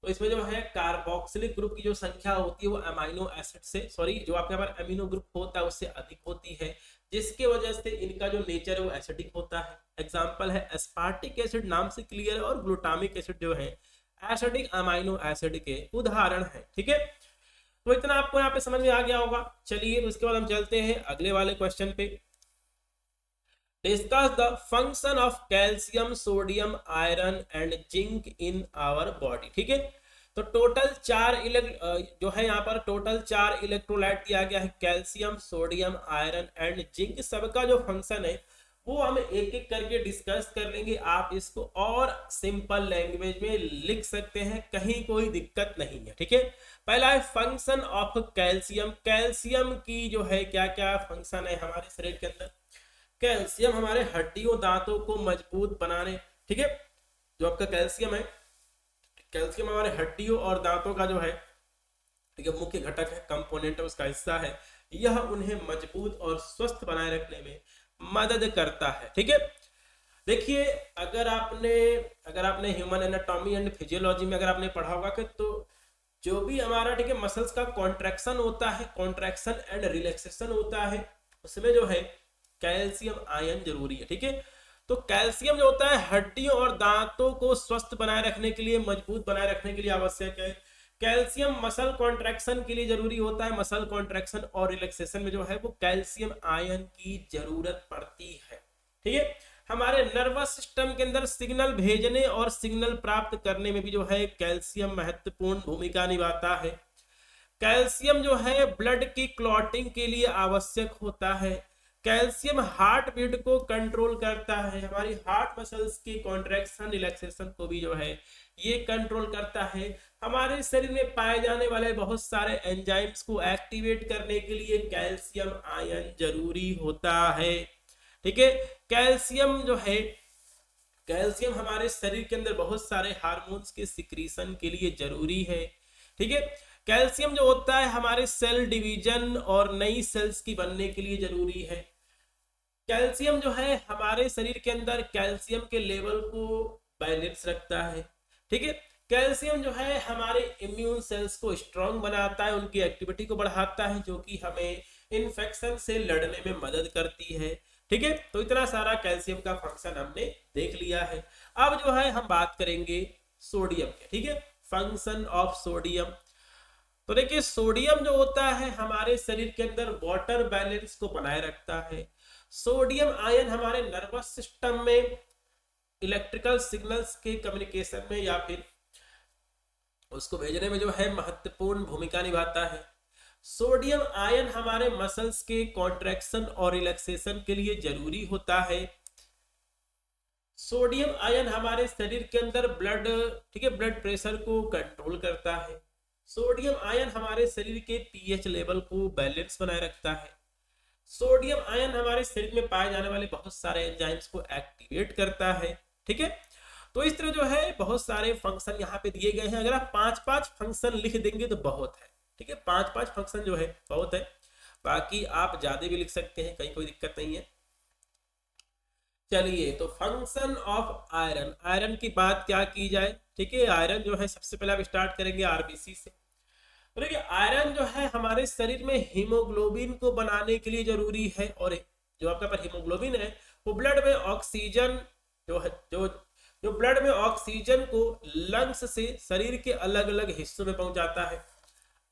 तो इसमें जो है कार्बोक्सिलिक ग्रुप की जो संख्या होती है वो अमाइनो एसिड से, सॉरी, जो आपके पास अमीनो ग्रुप होता है उससे अधिक होती है, जिसके वजह से इनका जो नेचर है वो एसिडिक होता है। एग्जांपल है एस्पार्टिक एसिड, नाम से क्लियर है, और ग्लूटामिक एसिड जो है एसिडिक अमाइनो एसिड के उदाहरण है। ठीक है, तो इतना आपको यहाँ पे समझ में आ गया होगा। चलिए, तो इसके बाद हम चलते हैं अगले वाले क्वेश्चन पे। Discuss the function of calcium, sodium, iron and zinc in our body. ठीक है, तो टोटल जो है यहाँ पर टोटल 4 इलेक्ट्रोलाइट दिया गया है, calcium, sodium, iron and zinc. सबका जो फंक्शन है वो हम एक एक करके डिस्कस कर लेंगे। आप इसको और सिंपल लैंग्वेज में लिख सकते हैं, कहीं कोई दिक्कत नहीं है। ठीक है, पहला है फंक्शन ऑफ कैल्शियम। कैल्शियम की जो है क्या क्या फंक्शन है हमारे शरीर के अंदर। कैल्शियम हमारे हड्डियों, दांतों को मजबूत बनाने, ठीक है, जो आपका कैल्शियम है, कैल्शियम हमारे हड्डियों और दांतों का जो है, ठीक है, मुख्य घटक है, कंपोनेंट है, उसका हिस्सा है। यह उन्हें मजबूत और स्वस्थ बनाए रखने में मदद करता है। ठीक है, देखिए, अगर आपने ह्यूमन एनाटॉमी एंड फिजियोलॉजी में अगर आपने पढ़ा होगा कि तो जो भी हमारा, ठीक है, मसल्स का कॉन्ट्रैक्शन होता है, कॉन्ट्रैक्शन एंड रिलैक्सेशन होता है, उसमें जो है कैल्शियम आयन जरूरी है। ठीक है, तो कैल्शियम जो होता है हड्डियों और दांतों को स्वस्थ बनाए रखने के लिए, मजबूत बनाए रखने के लिए आवश्यक है। कैल्शियम मसल कॉन्ट्रैक्शन के लिए जरूरी होता है, मसल कॉन्ट्रैक्शन और रिलैक्सेशन में जो है वो कैल्शियम आयन की जरूरत पड़ती है। ठीक है, हमारे नर्वस सिस्टम के अंदर सिग्नल भेजने और सिग्नल प्राप्त करने में भी जो है कैल्शियम महत्वपूर्ण भूमिका निभाता है। कैल्शियम जो है ब्लड की क्लॉटिंग के लिए आवश्यक होता है। कैल्शियम हार्ट बीट को कंट्रोल करता है, हमारी हार्ट मसल्स की कॉन्ट्रैक्शन रिलैक्सेशन को भी जो है ये कंट्रोल करता है। हमारे शरीर में पाए जाने वाले बहुत सारे एंजाइम्स को एक्टिवेट करने के लिए कैल्शियम आयन जरूरी होता है। ठीक है, कैल्शियम जो है, कैल्शियम हमारे शरीर के अंदर बहुत सारे हार्मोन्स के सिक्रीशन के लिए जरूरी है। ठीक है, कैल्शियम जो होता है हमारे सेल डिवीजन और नई सेल्स की बनने के लिए जरूरी है। कैल्शियम जो है हमारे शरीर के अंदर कैल्शियम के लेवल को बैलेंस रखता है। ठीक है, कैल्शियम जो है हमारे इम्यून सेल्स को स्ट्रांग बनाता है, उनकी एक्टिविटी को बढ़ाता है, जो कि हमें इन्फेक्शन से लड़ने में मदद करती है। ठीक है, तो इतना सारा कैल्शियम का फंक्शन हमने देख लिया है। अब जो है हम बात करेंगे सोडियम के। ठीक है, फंक्शन ऑफ सोडियम। तो देखिए, सोडियम जो होता है हमारे शरीर के अंदर वाटर बैलेंस को बनाए रखता है। सोडियम आयन हमारे नर्वस सिस्टम में इलेक्ट्रिकल सिग्नल्स के कम्युनिकेशन में या फिर उसको भेजने में जो है महत्वपूर्ण भूमिका निभाता है। सोडियम आयन हमारे मसल्स के कॉन्ट्रैक्शन और रिलैक्सेशन के लिए जरूरी होता है। सोडियम आयन हमारे शरीर के अंदर ब्लड, ठीक है, ब्लड प्रेशर को कंट्रोल करता है। सोडियम आयन हमारे शरीर के पीएच लेवल को बैलेंस बनाए रखता है। सोडियम आयन हमारे शरीर में पाए जाने वाले बहुत सारे एंजाइम्स को एक्टिवेट करता है। ठीक है, तो इस तरह जो है बहुत सारे फंक्शन यहाँ पे दिए गए हैं। अगर आप 5-5 फंक्शन लिख देंगे तो बहुत है। ठीक है, 5-5 फंक्शन जो है बहुत है, बाकी आप ज्यादा भी लिख सकते हैं, कहीं कोई दिक्कत नहीं है। चलिए, तो फंक्शन ऑफ आयरन, आयरन की बात क्या की जाए। ठीक है, आयरन जो है सबसे पहले आप स्टार्ट करेंगे आरबीसी से। तो देखिए, आयरन जो है हमारे शरीर में हीमोग्लोबिन को बनाने के लिए जरूरी है, और जो आपका पर हीमोग्लोबिन है वो ब्लड में ऑक्सीजन जो ब्लड में ऑक्सीजन को लंग्स से शरीर के अलग अलग हिस्सों में पहुंचाता है।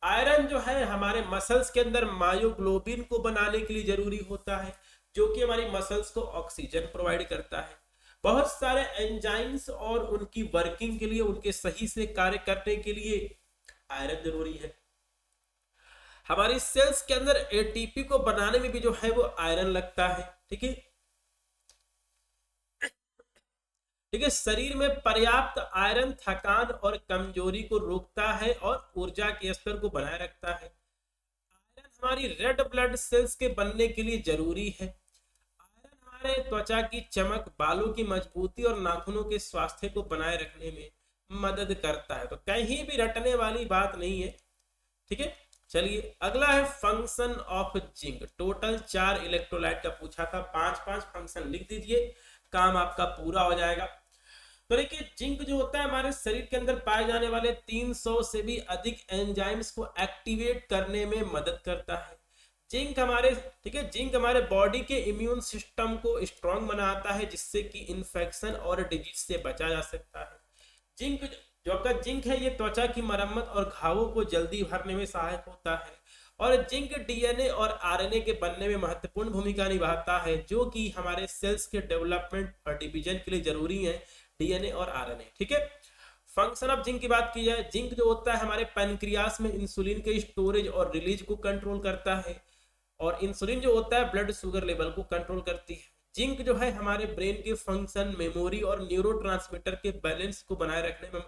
आयरन जो है हमारे मसल्स के अंदर मायोग्लोबिन को बनाने के लिए जरूरी होता है, जो कि हमारी मसल्स को ऑक्सीजन प्रोवाइड करता है। बहुत सारे एंजाइम्स और उनकी वर्किंग के लिए, उनके सही से कार्य करने के लिए आयरन जरूरी है। हमारी सेल्स के अंदर एटीपी को बनाने में भी जो है वो आयरन लगता है। ठीक है। ठीक है, शरीर में पर्याप्त आयरन थकान और कमजोरी को रोकता है और ऊर्जा के स्तर को बनाए रखता है। आयरन हमारी रेड ब्लड सेल्स के बनने के लिए जरूरी है। आयरन हमारे त्वचा की चमक, बालों की मजबूती और नाखूनों के स्वास्थ्य को बनाए रखने में मदद करता है। तो कहीं भी रटने वाली बात नहीं है, ठीक है। चलिए अगला है function of zinc. Total 4 electrolyte का पूछा था, 5-5 फंक्शन लिख दीजिए, काम आपका पूरा हो जाएगा। तो देखिए जिंक जो होता है हमारे शरीर के अंदर पाए जाने वाले 300 से भी अधिक एंजाइम्स को एक्टिवेट करने में मदद करता है। जिंक हमारे, ठीक है, जिंक हमारे बॉडी के इम्यून सिस्टम को स्ट्रांग बनाता है, जिससे कि इन्फेक्शन और डिजीज से बचा जा सकता है। जिंक जो आपका जिंक है ये त्वचा की मरम्मत और घावों को जल्दी भरने में सहायक होता है। और जिंक डीएनए और आरएनए के बनने में महत्वपूर्ण भूमिका निभाता है, जो कि हमारे सेल्स के डेवलपमेंट और डिवीजन के लिए जरूरी है, डीएनए और आरएनए, ठीक है। फंक्शन ऑफ जिंक की बात की जाए, जिंक जो होता है हमारे पैनक्रियास में इंसुलिन के स्टोरेज और रिलीज को कंट्रोल करता है, और इंसुलिन जो होता है ब्लड शुगर लेवल को कंट्रोल करती है। जिंक जो है हमारे ब्रेन के फंक्शन, मेमोरी और न्यूरोट्रांसमीटर के बैलेंस को बनाए रखने में,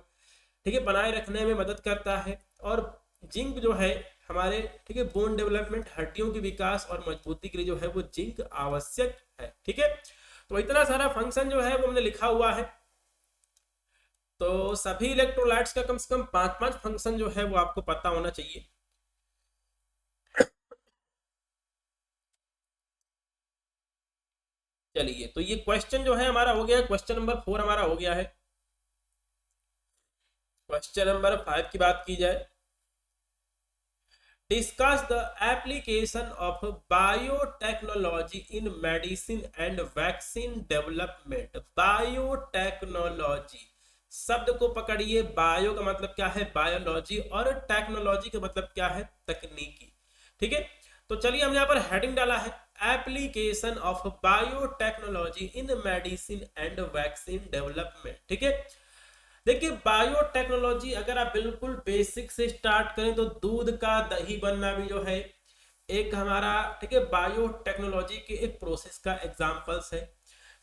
ठीक है, बनाए रखने में मदद करता है। और जिंक जो है हमारे, ठीक है, बोन डेवलपमेंट, हड्डियों के विकास और मजबूती के लिए जो है वो जिंक आवश्यक है, ठीक है। तो इतना सारा फंक्शन जो है वो हमने लिखा हुआ है। तो सभी इलेक्ट्रोलाइट्स का कम से कम 5-5 फंक्शन जो है वो आपको पता होना चाहिए। चलिए तो ये क्वेश्चन जो है हमारा हो गया है, क्वेश्चन नंबर 4 हमारा हो गया है। क्वेश्चन नंबर 5 की बात की जाए, discuss the application of biotechnology in medicine and vaccine development. Biotechnology शब्द को पकड़िए, बायो का मतलब क्या है बायोलॉजी, और टेक्नोलॉजी का मतलब क्या है तकनीकी, ठीक है। तो चलिए हमने यहाँ पर हेडिंग डाला है application of biotechnology in medicine and vaccine development, ठीक है। देखिए बायोटेक्नोलॉजी अगर आप बिल्कुल बेसिक से स्टार्ट करें तो दूध का दही बनना भी जो है एक हमारा, ठीक है, बायोटेक्नोलॉजी के एक प्रोसेस का एग्जांपल्स है,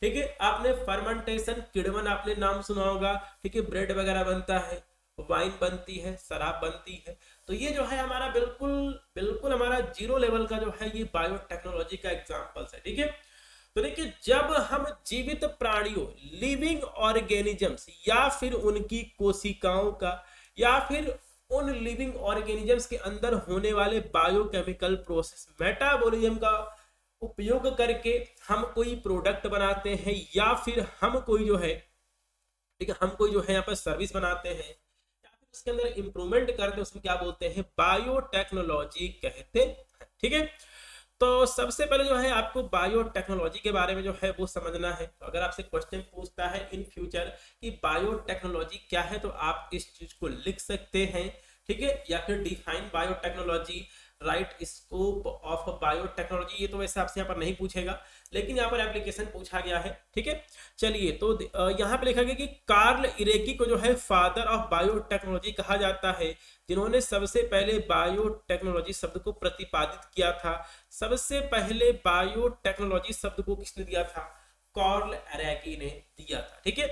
ठीक है। आपने फर्मेंटेशन, किण्वन आपने नाम सुना होगा, ठीक है, ब्रेड वगैरह बनता है, वाइन बनती है, शराब बनती है। तो ये जो है हमारा बिल्कुल बिल्कुल हमारा 0 लेवल का जो है ये बायोटेक्नोलॉजी का एग्जांपल्स है, ठीक है। तो देखिए जब हम जीवित प्राणियों, लिविंग ऑर्गेनिजम्स, या फिर उनकी कोशिकाओं का, या फिर उन लिविंग ऑर्गेनिजम्स के अंदर होने वाले बायोकेमिकल प्रोसेस, मेटाबॉलिज्म का उपयोग करके हम कोई प्रोडक्ट बनाते हैं, या फिर हम कोई जो है, ठीक है, हम कोई जो है यहाँ पर सर्विस बनाते हैं, या फिर उसके अंदर इंप्रूवमेंट करते हैं, उसमें क्या बोलते हैं बायोटेक्नोलॉजी कहते हैं, ठीक है। तो सबसे पहले जो है आपको बायोटेक्नोलॉजी के बारे में जो है वो समझना है। तो अगर आपसे क्वेश्चन पूछता है इन फ्यूचर कि बायोटेक्नोलॉजी क्या है, तो आप इस चीज को लिख सकते हैं, ठीक है। या फिर define biotechnology, right scope of biotechnology, ये तो वैसे आपसे यहाँ पर नहीं पूछेगा, लेकिन यहाँ पर एप्लीकेशन पूछा गया है, ठीक है। चलिए तो यहाँ पे लिखा गया कि कार्ल इरेकी को जो है फादर ऑफ बायोटेक्नोलॉजी कहा जाता है, जिन्होंने सबसे पहले बायोटेक्नोलॉजी शब्द को प्रतिपादित किया था। सबसे पहले बायोटेक्नोलॉजी शब्द को किसने दिया था? कार्ल इरेकी ने दिया था, ठीक है।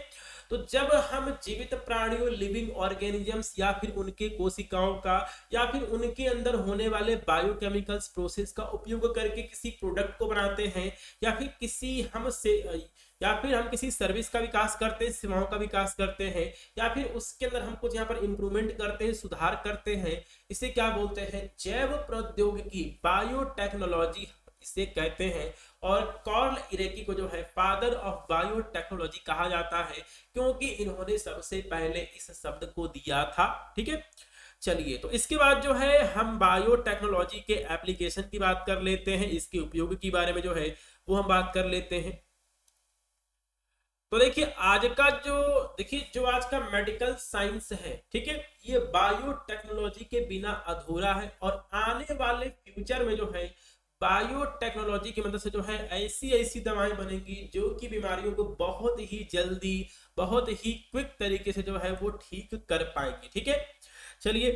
तो जब हम जीवित प्राणियों, लिविंग ऑर्गेनिजम्स, या फिर उनके कोशिकाओं का, या फिर उनके अंदर होने वाले बायोकेमिकल्स प्रोसेस का उपयोग करके किसी प्रोडक्ट को बनाते हैं, या फिर हम किसी सर्विस का विकास करते हैं, सेवाओं का विकास करते हैं, या फिर उसके अंदर हम कुछ यहाँ पर इंप्रूवमेंट करते हैं, सुधार करते हैं, इसे क्या बोलते हैं? जैव प्रौद्योगिकी, बायोटेक्नोलॉजी इसे कहते हैं। और कार्ल इरेकी को जो है फादर ऑफ बायोटेक्नोलॉजी कहा जाता है, क्योंकि इन्होंने सबसे पहले इस शब्द को दिया था, ठीक है। चलिए तो इसके बाद जो है हम बायोटेक्नोलॉजी के एप्लीकेशन की बात कर लेते हैं, इसके उपयोग के बारे में जो है वो हम बात कर लेते हैं। तो देखिए जो आज का मेडिकल साइंस है, ठीक है, ये बायोटेक्नोलॉजी के बिना अधूरा है। और आने वाले फ्यूचर में जो है बायोटेक्नोलॉजी की मदद से जो है ऐसी दवाएं बनेंगी जो कि बीमारियों को बहुत ही जल्दी, बहुत ही क्विक तरीके से जो है वो ठीक कर पाएंगी, ठीक है। चलिए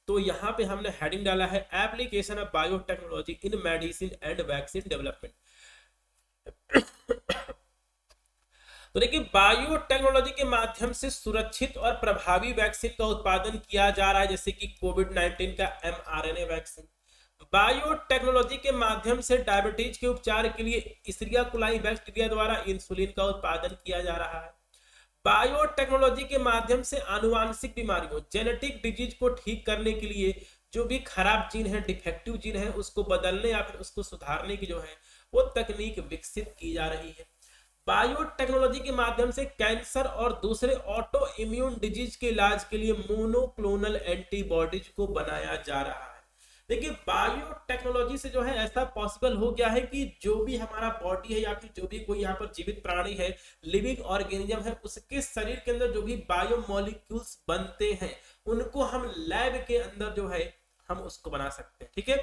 तो यहाँ पे हमने हेडिंग डाला है application of biotechnology in medicine and vaccine development. तो देखिए बायोटेक्नोलॉजी के माध्यम से सुरक्षित और प्रभावी वैक्सीन का उत्पादन किया जा रहा है, जैसे कि कोविड-19 का mRNA वैक्सीन। बायोटेक्नोलॉजी के माध्यम से डायबिटीज के उपचार के लिए इस्रिया कोलाई बैक्टीरिया द्वारा इंसुलिन का उत्पादन किया जा रहा है। बायोटेक्नोलॉजी के माध्यम से आनुवांशिक बीमारियों जेनेटिक डिजीज को ठीक करने के लिए जो भी खराब जीन है, डिफेक्टिव जीन है, उसको बदलने या फिर उसको सुधारने की जो है वो तकनीक विकसित की जा रही है। बायोटेक्नोलॉजी के माध्यम से कैंसर और दूसरे ऑटो इम्यून डिजीज के इलाज के लिए मोनोक्लोनल एंटीबॉडीज को बनाया जा रहा है। देखिए बायोटेक्नोलॉजी से जो है ऐसा पॉसिबल हो गया है कि जो भी हमारा बॉडी है या फिर जो भी कोई यहाँ पर जीवित प्राणी है, लिविंग ऑर्गेनिज्म है, उसके शरीर के अंदर जो भी बायोमोलिक्यूल्स बनते हैं उनको हम लैब के अंदर जो है हम उसको बना सकते हैं। ठीक है,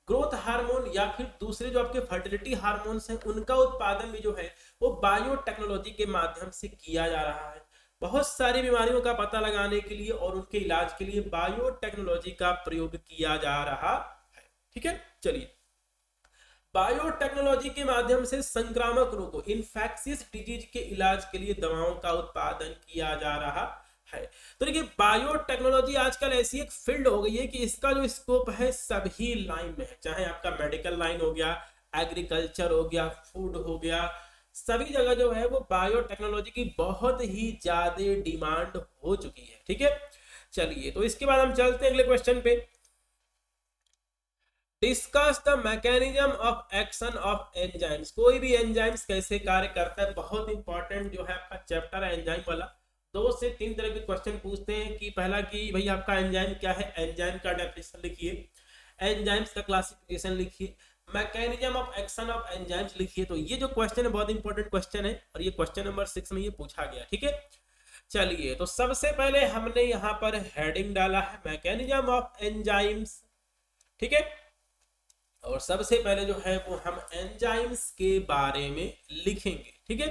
ग्रोथ हार्मोन या फिर दूसरे जो आपके फर्टिलिटी हार्मोन्स हैं उनका उत्पादन भी जो है वो बायोटेक्नोलॉजी के माध्यम से किया जा रहा है। बहुत सारी बीमारियों का पता लगाने के लिए और उनके इलाज के लिए बायोटेक्नोलॉजी का प्रयोग किया जा रहा है। ठीक है, चलिए बायोटेक्नोलॉजी के माध्यम से संक्रामक रोगों इन्फेक्शियस डिजीज के इलाज के लिए दवाओं का उत्पादन किया जा रहा है। तो देखिए बायोटेक्नोलॉजी आजकल ऐसी एक फील्ड हो गई है कि इसका जो स्कोप है सभी लाइन में है, चाहे आपका मेडिकल लाइन हो गया, एग्रीकल्चर हो गया, फूड हो गया, सभी जगह जो है वो बायोटेक्नोलॉजी की बहुत ही ज्यादा डिमांड हो चुकी है। ठीक है, चलिए तो इसके बाद हम चलते हैं अगले क्वेश्चन पे। Discuss the mechanism of action of enzymes. कोई भी एंजाइम्स कैसे कार्य करता है, बहुत इंपॉर्टेंट जो है आपका चैप्टर है एंजाइम वाला। 2 से 3 तरह के क्वेश्चन पूछते हैं कि पहला कि भाई आपका एंजाइम क्या है, एंजाइम का डेफिनेशन लिखिए, एंजाइम्स का क्लासिफिकेशन लिखिए, mechanism of action of enzymes लिखिए। तो ये जो क्वेश्चन है बहुत इंपॉर्टेंट क्वेश्चन है और ये क्वेश्चन नंबर 6 में ये पूछा गया। ठीक है, चलिए तो सबसे पहले हमने यहाँ पर हेडिंग डाला है मैकेनिज्म ऑफ एंजाइम्स। ठीक है, और सबसे पहले जो है वो हम एंजाइम्स के बारे में लिखेंगे। ठीक है,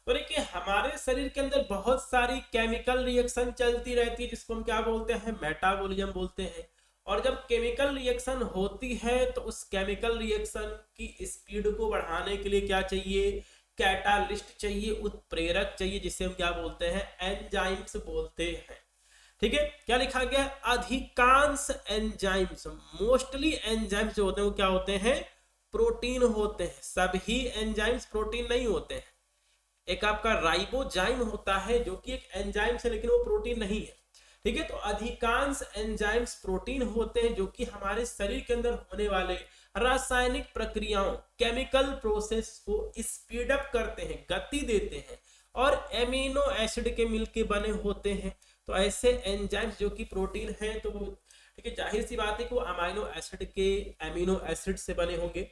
तो देखिए हमारे शरीर के अंदर बहुत सारी केमिकल रिएक्शन चलती रहती है जिसको हम क्या बोलते हैं, मेटाबॉलिज्म बोलते हैं। और जब केमिकल रिएक्शन होती है तो उस केमिकल रिएक्शन की स्पीड को बढ़ाने के लिए क्या चाहिए, कैटालिस्ट चाहिए, उत्प्रेरक चाहिए, जिसे हम क्या बोलते हैं, एंजाइम्स बोलते हैं। ठीक है, क्या लिखा गया है, अधिकांश एंजाइम्स, मोस्टली एंजाइम्स जो होते हैं वो क्या होते हैं, प्रोटीन होते हैं। सभी एंजाइम्स प्रोटीन नहीं होते हैं। एक आपका राइबोजाइम होता है जो कि एक एंजाइम है लेकिन वो प्रोटीन नहीं है। ठीक है, तो अधिकांश एंजाइम्स प्रोटीन होते हैं जो कि हमारे शरीर के अंदर होने वाले रासायनिक प्रक्रियाओं, केमिकल प्रोसेस को स्पीड अप करते हैं, गति देते हैं और एमिनो एसिड के मिलके बने होते हैं। तो ऐसे एंजाइम्स जो कि प्रोटीन हैं तो वो ठीक है, जाहिर सी बात है कि वो अमाइनो एसिड के एमिनो एसिड से बने होंगे।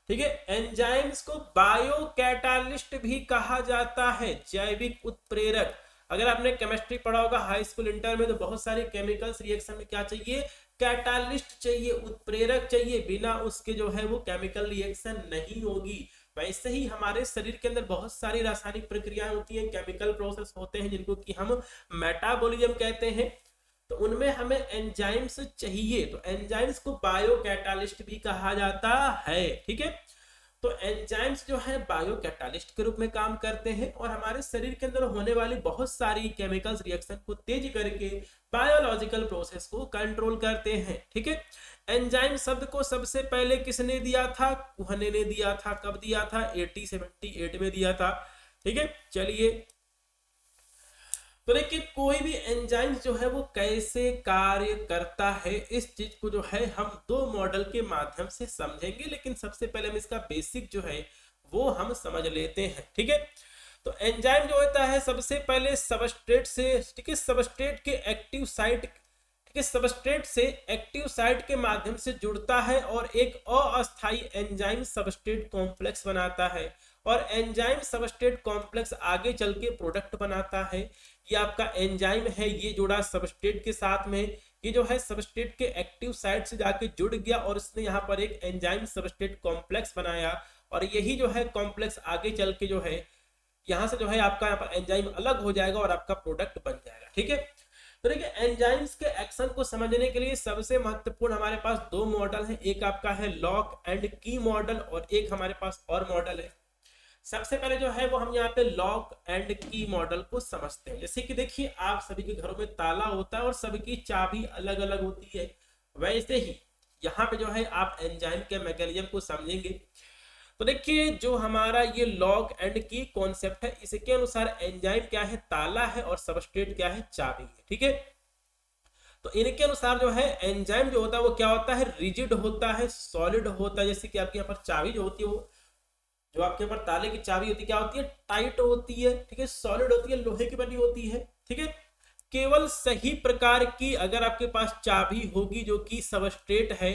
ठीक है, एंजाइम्स को बायोकैटालिस्ट भी कहा जाता है, जैविक उत्प्रेरक। अगर आपने केमिस्ट्री पढ़ा होगा हाई स्कूल इंटर में तो बहुत सारे केमिकल्स रिएक्शन में क्या चाहिए, कैटालिस्ट चाहिए, उत्प्रेरक चाहिए, बिना उसके जो है वो केमिकल रिएक्शन नहीं होगी। वैसे ही हमारे शरीर के अंदर बहुत सारी रासायनिक प्रक्रियाएं होती हैं, केमिकल प्रोसेस होते हैं जिनको कि हम मेटाबॉलिज्म कहते हैं। तो उनमें हमें एंजाइम्स चाहिए, तो एंजाइम्स को बायोकैटालिस्ट भी कहा जाता है। ठीक है, तो एंजाइम्स जो है बायोकैटालिस्ट के रूप में काम करते हैं और हमारे शरीर के अंदर होने वाली बहुत सारी केमिकल्स रिएक्शन को तेज करके बायोलॉजिकल प्रोसेस को कंट्रोल करते हैं। ठीक है, एंजाइम शब्द को सबसे पहले किसने दिया था, कुहने ने दिया था। कब दिया था, 1878 में दिया था। ठीक है, चलिए तो देखिए कोई भी एंजाइम जो है वो कैसे कार्य करता है, इस चीज को जो है हम 2 मॉडल के माध्यम से समझेंगे, लेकिन सबसे पहले हम इसका बेसिक जो है वो हम समझ लेते हैं। ठीक है, तो एंजाइम जो होता है सबसे पहले सबस्ट्रेट से, ठीक है, सबस्ट्रेट के एक्टिव साइट, ठीक है, सबस्ट्रेट से एक्टिव साइट के माध्यम से जुड़ता है और एक अस्थायी एंजाइम सबस्ट्रेट कॉम्प्लेक्स बनाता है और एंजाइम सबस्ट्रेट कॉम्प्लेक्स आगे चल के प्रोडक्ट बनाता है। ये आपका एंजाइम है, ये जुड़ा सबस्ट्रेट के साथ में, ये जो है सबस्ट्रेट के एक्टिव साइट से जाके जुड़ गया और इसने यहाँ पर एक एंजाइम सबस्ट्रेट कॉम्प्लेक्स बनाया और यही जो है कॉम्प्लेक्स आगे चल के जो है यहाँ से जो है आपका यहाँ पर एंजाइम अलग हो जाएगा और आपका प्रोडक्ट बन जाएगा। ठीक है, तो देखिए एंजाइम्स के एक्शन को समझने के लिए सबसे महत्वपूर्ण हमारे पास 2 मॉडल हैं, एक आपका है लॉक एंड की मॉडल और एक हमारे पास और मॉडल है सबसे पहले जो है वो हम यहाँ पे लॉक एंड की मॉडल को समझते हैं। जैसे कि देखिए आप सभी के घरों में ताला होता है और सबकी चाबी अलग अलग होती है, वैसे ही यहाँ पे जो है आप एंजाइम के मैकेनिज्म को समझेंगे। तो देखिए जो हमारा ये लॉक एंड की कॉन्सेप्ट है, इसके अनुसार एंजाइम क्या है, ताला है, और सबस्ट्रेट क्या है, चाबी है। ठीक है, तो इनके अनुसार जो है एंजाइम जो होता है वो क्या होता है, रिजिड होता है, सॉलिड होता है। जैसे कि आपके यहाँ पर चाबी जो होती है वो, जो आपके ऊपर ताले की चाबी होती है क्या होती है, टाइट होती है। ठीक है, सॉलिड होती है, लोहे की बनी होती है। ठीक है, केवल सही प्रकार की अगर आपके पास चाबी होगी जो कि सबस्ट्रेट है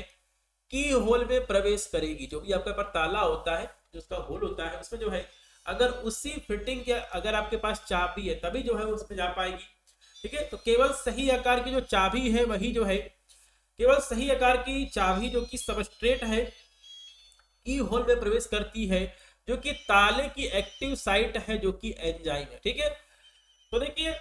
की होल में प्रवेश करेगी। जो भी आपके ऊपर ताला होता है, जो उसका होल होता है, उसमें जो है अगर उसी फिटिंग के अगर आपके पास चाबी है तभी जो है उसमें जा पाएगी। ठीक है, तो केवल सही आकार की जो चाबी है वही जो है, केवल सही आकार की चाबी जो कि सबस्ट्रेट है की होल में प्रवेश करती है, जो कि ताले की एक्टिव साइट है, जो कि एंजाइम है। ठीक है, तो देखिए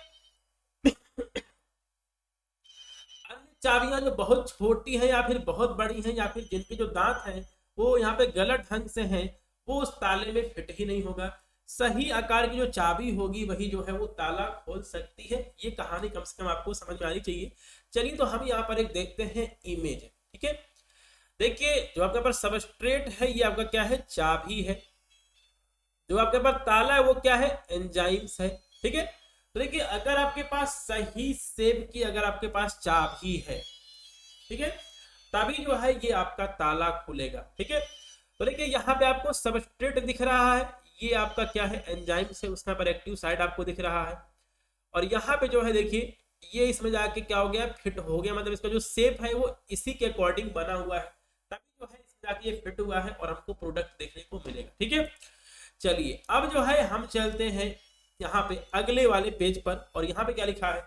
अन्य चाबियां जो बहुत छोटी है या फिर बहुत बड़ी है, या फिर जिनके जो दांत हैं वो यहाँ पे गलत ढंग से हैं, वो उस ताले में फिट ही नहीं होगा। सही आकार की जो चाबी होगी वही जो है वो ताला खोल सकती है। ये कहानी कम से कम आपको समझ में आनी चाहिए। चलिए तो हम यहाँ पर एक देखते हैं इमेज। ठीक है, देखिए जो आपके पास सबस्ट्रेट है ये आपका क्या है, चाबी है। जो आपके पास ताला है वो क्या है, एंजाइम्स है। ठीक है, तो देखिए अगर आपके पास सही शेप की अगर आपके पास चाबी है, ठीक है, तभी जो है ये आपका ताला खुलेगा। ठीक है, तो देखिए यहाँ पे आपको सबस्ट्रेट दिख रहा है, ये आपका क्या है, एंजाइम से उसका पर एक्टिव साइड आपको दिख रहा है। और यहाँ पे जो है देखिए ये इसमें जाके क्या हो गया, फिट हो गया, मतलब इसका जो शेप है वो इसी के अकॉर्डिंग बना हुआ है, तभी जो है इसमें जाके ये फिट हुआ है और हमको प्रोडक्ट देखने को मिलेगा। ठीक है, चलिए अब जो है हम चलते हैं यहाँ पे अगले वाले पेज पर, और यहाँ पे क्या लिखा है,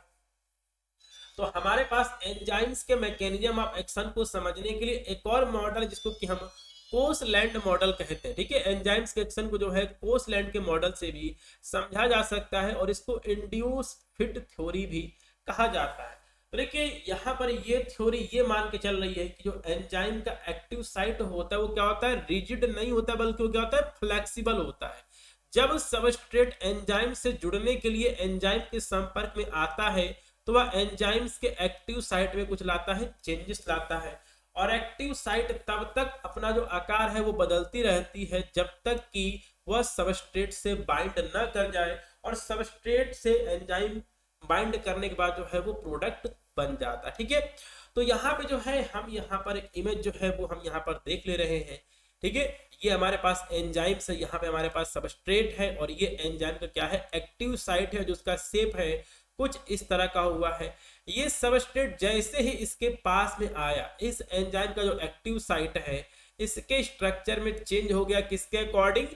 तो हमारे पास एंजाइम्स के मैकेनिज्म ऑफ एक्शन को समझने के लिए एक और मॉडल जिसको कि हम कोसलैंड मॉडल कहते हैं। ठीक है, एंजाइम्स के एक्शन को जो है कोसलैंड के मॉडल से भी समझा जा सकता है, और इसको इंड्यूस फिट थ्योरी भी कहा जाता है। तो देखिए यहाँ पर ये थ्योरी ये मान के चल रही है कि जो एंजाइम का एक्टिव साइट होता है वो क्या होता है, रिजिड नहीं होता, बल्कि वो क्या होता है, फ्लेक्सिबल होता है। जब सबस्ट्रेट एंजाइम से जुड़ने के लिए एंजाइम के संपर्क में आता है तो वह एंजाइम्स के एक्टिव साइट में कुछ लाता है, चेंजेस लाता है। और एक्टिव साइट तब तक अपना जो आकार है वो बदलती रहती है जब तक कि वह सबस्ट्रेट से बाइंड न कर जाए, और सबस्ट्रेट से एंजाइम बाइंड करने के बाद जो है वो प्रोडक्ट बन जाता है। ठीक है, तो यहाँ पे जो है हम यहाँ पर एक इमेज जो है वो हम यहाँ पर देख ले रहे हैं। ठीक है, ये हमारे पास एंजाइम है, यहाँ पे हमारे पास सबस्ट्रेट है, और ये एंजाइम का क्या है, एक्टिव साइट है, जो उसका शेप है कुछ इस तरह का हुआ है। ये सबस्ट्रेट जैसे ही इसके पास में आया, इस एंजाइम का जो एक्टिव साइट है इसके स्ट्रक्चर में चेंज हो गया, किसके अकॉर्डिंग,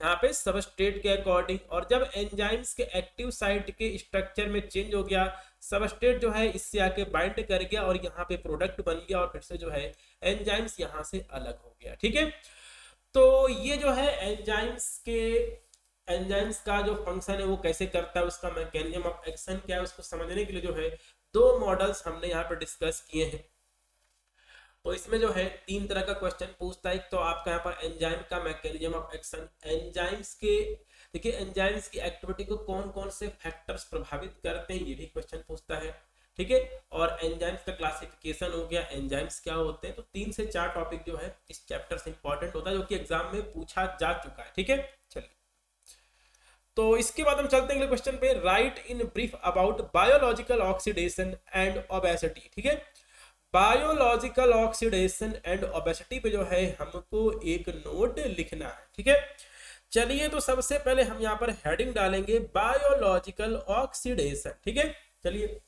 यहाँ पे सबस्ट्रेट के अकॉर्डिंग। और जब एंजाइम्स के एक्टिव साइट के स्ट्रक्चर में चेंज हो गया, सबस्ट्रेट जो है इससे आके बाइंड कर गया और यहाँ पे प्रोडक्ट बन गया, और फिर से जो है एंजाइम्स यहाँ से अलग हो गया। ठीक है, तो ये जो है एंजाइम्स का जो फंक्शन है वो कैसे करता है, उसका मैकेनिज्म ऑफ एक्शन क्या है, उसको समझने के लिए जो है दो मॉडल्स हमने यहाँ पर डिस्कस किए हैं। तो इसमें जो है तीन तरह का क्वेश्चन पूछता है। तो आपका यहाँ पर एंजाइम का मैकेनिज्म ऑफ एक्शन, एंजाइम्स के देखिए एंजाइम्स की एक्टिविटी को कौन कौन से फैक्टर्स प्रभावित करते हैं, ये भी क्वेश्चन पूछता है। ठीक है, और एंजाइम्स का क्लासिफिकेशन हो गया, एंजाइम्स क्या होते हैं। तो 3 से 4 टॉपिक जो है इस चैप्टर से इंपॉर्टेंट होता है, जो कि एग्जाम में पूछा जा चुका है। ठीक है, चलिए तो इसके बाद हम चलते हैं अगले क्वेश्चन पे, right in brief about biological oxidation and obesity. ठीक है, बायोलॉजिकल ऑक्सीडेशन एंड ओबेसिटी पे जो है हमको एक नोट लिखना है। ठीक है, चलिए तो सबसे पहले हम यहाँ पर हेडिंग डालेंगे बायोलॉजिकल ऑक्सीडेशन। ठीक है, चलिए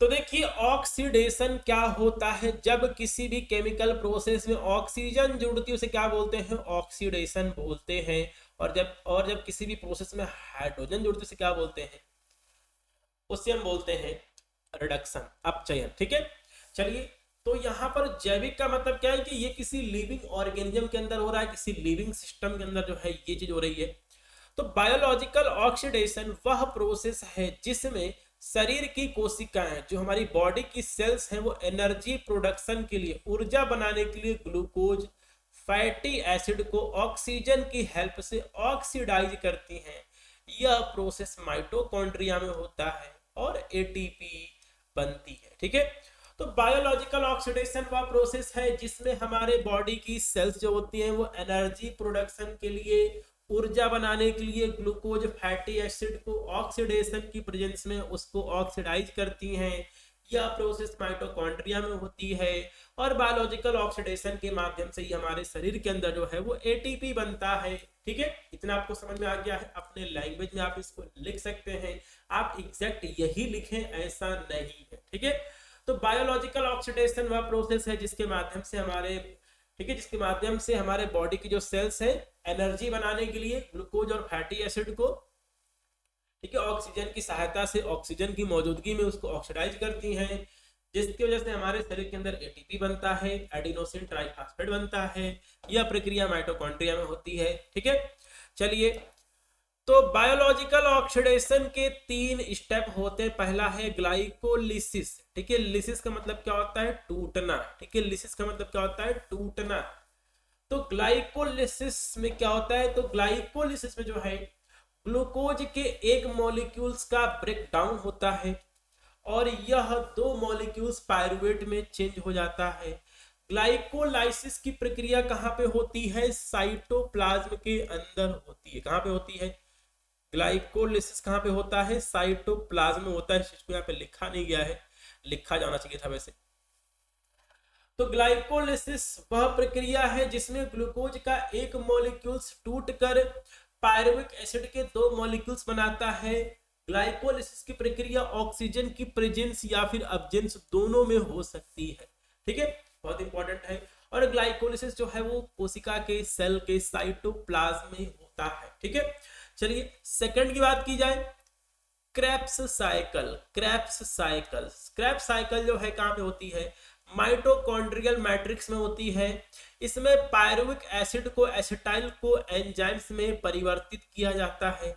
तो देखिए ऑक्सीडेशन क्या होता है, जब किसी भी केमिकल प्रोसेस में ऑक्सीजन जुड़ती है उसे क्या बोलते हैं, ऑक्सीडेशन बोलते हैं। और जब किसी भी प्रोसेस में हाइड्रोजन जुड़ती है उसे क्या बोलते हैं, उसे हम बोलते हैं रिडक्शन, अपचयन। ठीक है, चलिए तो यहाँ पर जैविक का मतलब क्या है कि ये किसी लिविंग ऑर्गेनिज्म के अंदर हो रहा है, किसी लिविंग सिस्टम के अंदर जो है ये चीज हो रही है। तो बायोलॉजिकल ऑक्सीडेशन वह प्रोसेस है जिसमें शरीर की कोशिकाएं, जो हमारी बॉडी की सेल्स हैं, वो एनर्जी प्रोडक्शन के लिए, ऊर्जा बनाने के लिए ग्लूकोज, फैटी एसिड को ऑक्सीजन की हेल्प से ऑक्सीडाइज करती हैं। यह प्रोसेस माइटोकॉन्ड्रिया में होता है और एटीपी बनती है। ठीक है, तो बायोलॉजिकल ऑक्सीडेशन वह प्रोसेस है जिसमें हमारे बॉडी की सेल्स जो होती हैं वो एनर्जी प्रोडक्शन के लिए, ऊर्जा बनाने के लिए ग्लूकोज फैटी एसिड को ऑक्सीडेशन की प्रेजेंस में उसको ऑक्सीडाइज करती हैं। यह प्रोसेस माइटोकॉन्ड्रिया में होती है और बायोलॉजिकल ऑक्सीडेशन के माध्यम से ही हमारे शरीर के अंदर जो है वो एटीपी बनता है। ठीक है, इतना आपको समझ में आ गया है। अपने लैंग्वेज में आप इसको लिख सकते हैं, आप एग्जैक्ट यही लिखें ऐसा नहीं है। ठीक है, तो बायोलॉजिकल ऑक्सीडेशन वह प्रोसेस है जिसके माध्यम से हमारे, ठीक है, जिसके माध्यम से हमारे बॉडी की जो सेल्स है एनर्जी बनाने के लिए ग्लूकोज और फैटी एसिड को, ठीक है, ऑक्सीजन की सहायता से, ऑक्सीजन की मौजूदगी में उसको ऑक्सीडाइज करती हैं, जिसकी वजह से हमारे शरीर के अंदर एटीपी बनता है, एडिनोसिन ट्राइफॉस्फेट बनता है। यह प्रक्रिया माइटोकॉन्ड्रिया में होती है। ठीक है, चलिए, तो बायोलॉजिकल ऑक्सीडेशन के 3 स्टेप होते हैं। पहला है ग्लाइकोलिसिस। ठीक है, लिसिस का मतलब क्या होता है? टूटना। ठीक है, लिसिस का मतलब क्या होता है? टूटना। तो ग्लाइकोलिसिस में क्या होता है? तो ग्लाइकोलिसिस में जो है ग्लूकोज के एक मॉलिक्यूल्स का ब्रेक डाउन होता है और यह 2 मॉलिक्यूल्स पायरुवेट में चेंज हो जाता है। ग्लाइकोलाइसिस की प्रक्रिया कहां पे होती है? साइटोप्लाज्म के अंदर होती है। कहां पे होती है? ग्लाइकोलिसिस कहां पे होता है? साइटोप्लाज्म में होता है। इस चीज को यहाँ पे लिखा नहीं गया है, लिखा जाना चाहिए था वैसे। तो ग्लाइकोलिसिस वह प्रक्रिया है जिसमें ग्लूकोज का एक मॉलिक्यूल्स टूटकर पायरुविक एसिड के 2 मॉलिक्यूल्स बनाता है। ग्लाइकोलिसिस की प्रक्रिया ऑक्सीजन की प्रेजेंस या फिर अब्जेंस दोनों में हो सकती है। ठीक है, बहुत इंपॉर्टेंट है। और ग्लाइकोलिसिस जो है वो कोशिका के सेल के साइटोप्लाज्म में होता है। ठीक है, चलिए सेकंड की बात की जाए, Krebs cycle. Krebs cycle, Krebs cycle जो है कहां पे होती है? माइटोकॉन्ड्रियल मैट्रिक्स में होती है। इसमें पायरुविक एसिड को एसिटाइल को एंजाइम्स में परिवर्तित किया जाता है।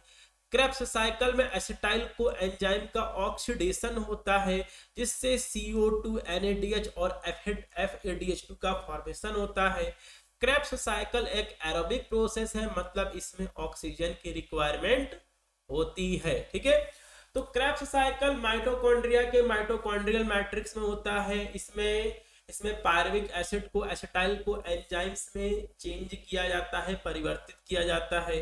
क्रेब्स साइकिल में एसिटाइल को एंजाइम का ऑक्सीडेशन होता है जिससे CO2 NADH और FADH2 का फॉर्मेशन होता है। क्रेब्स साइकिल एक एरोबिक प्रोसेस है, मतलब इसमें ऑक्सीजन की रिक्वायरमेंट होती है। ठीक है, तो क्रेब्स साइकिल माइटोकॉन्ड्रिया के माइटोकॉन्ड्रियल मैट्रिक्स में होता है। इसमें पायरुविक एसिड को एसिटाइल को एंजाइम्स में चेंज किया जाता है, परिवर्तित किया जाता है।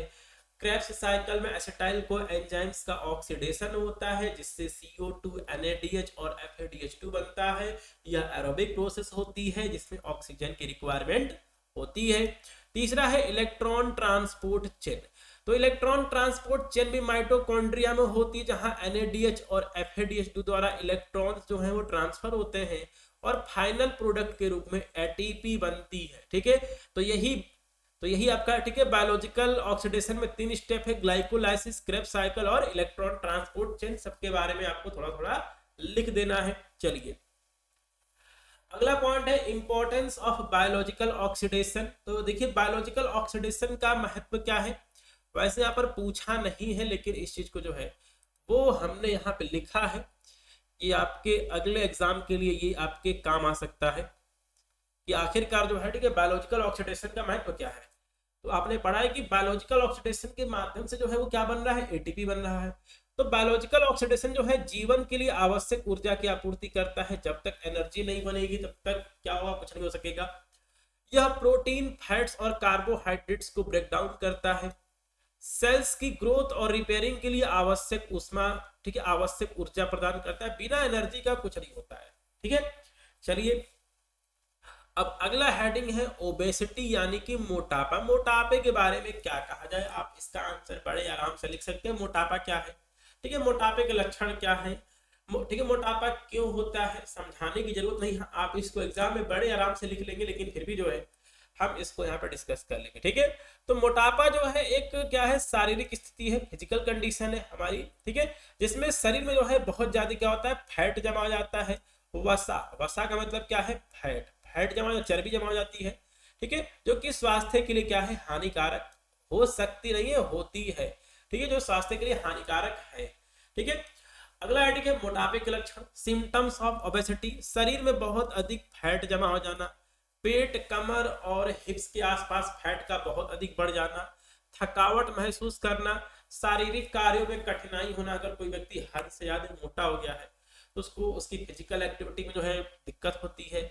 क्रेब्स साइकिल में एसिटाइल को एंजाइम्स का ऑक्सीडेशन होता है जिससे CO2 NADH और FADH2 बनता है। यह एरोबिक प्रोसेस होती है जिसमें ऑक्सीजन की रिक्वायरमेंट होती है। तीसरा है इलेक्ट्रॉन ट्रांसपोर्ट चेन। तो इलेक्ट्रॉन ट्रांसपोर्ट चेन भी माइटोकॉन्ड्रिया में होती है जहां NADH और FADH2 द्वारा इलेक्ट्रॉन्स जो हैं वो ट्रांसफर होते हैं और फाइनल प्रोडक्ट के रूप में ATP बनती है। ठीक है, तो यही आपका, ठीक है, बायोलॉजिकल ऑक्सीडेशन में 3 स्टेप है, ग्लाइकोलाइसिस, क्रेब्स साइकिल और इलेक्ट्रॉन ट्रांसपोर्ट चेन। सबके बारे में आपको थोड़ा थोड़ा लिख देना है। चलिए, अगला पॉइंट है इंपॉर्टेंस ऑफ बायोलॉजिकल ऑक्सीडेशन। तो देखिए बायोलॉजिकल ऑक्सीडेशन का महत्व क्या है, वैसे यहाँ पर पूछा नहीं है लेकिन इस चीज को जो है वो हमने यहाँ पे लिखा है। ये आपके अगले एग्जाम के लिए ये आपके काम आ सकता है कि आखिरकार जो है, ठीक है, बायोलॉजिकल ऑक्सीडेशन का महत्व क्या है। तो आपने पढ़ा है कि बायोलॉजिकल ऑक्सीडेशन के माध्यम से जो है वो क्या बन रहा है? एटीपी बन रहा है। तो बायोलॉजिकल ऑक्सीडेशन जो है जीवन के लिए आवश्यक ऊर्जा की आपूर्ति करता है। जब तक एनर्जी नहीं बनेगी तब तक क्या होगा? कुछ नहीं हो सकेगा। यह प्रोटीन, फैट्स और कार्बोहाइड्रेट्स को ब्रेक डाउन करता है। सेल्स की ग्रोथ और रिपेयरिंग के लिए आवश्यक ऊष्मा, ठीक है, आवश्यक ऊर्जा प्रदान करता है। बिना एनर्जी का कुछ नहीं होता है। ठीक है, चलिए अब अगला हेडिंग है ओबेसिटी यानी कि मोटापा। मोटापे के बारे में क्या कहा जाए? आप इसका आंसर बड़े आराम से लिख सकते हैं। मोटापा क्या है? ठीक है, मोटापे के लक्षण क्या है? ठीक है, मोटापा क्यों होता है समझाने की जरूरत नहीं है, आप इसको एग्जाम में बड़े आराम से लिख लेंगे, लेकिन फिर भी जो है हम इसको यहाँ पे डिस्कस कर लेंगे। ठीक है, तो मोटापा जो है एक क्या है? शारीरिक स्थिति है, फिजिकल कंडीशन है हमारी। ठीक है, जिसमें शरीर में जो है बहुत ज्यादा क्या होता है? फैट जमा हो जाता है। वसा, वसा का मतलब क्या है? फैट। फैट जमा, चर्बी जमा हो जाती है। ठीक है, जो कि स्वास्थ्य के लिए क्या है? हानिकारक हो सकती नहीं है, होती है। ठीक है, जो स्वास्थ्य के लिए हानिकारक है। ठीक है, अगला हेडिंग है मोटापे के लक्षण। सिम्टम्स ऑफ ओबेसिटी, शरीर में बहुत अधिक फैट जमा हो जाना, पेट, कमर और हिप्स के आसपास फैट का बहुत अधिक बढ़ जाना, थकावट महसूस करना, शारीरिक कार्यों में कठिनाई होना। अगर कोई व्यक्ति हद से ज्यादा मोटा हो गया है तो उसको उसकी फिजिकल एक्टिविटी में जो है दिक्कत होती है,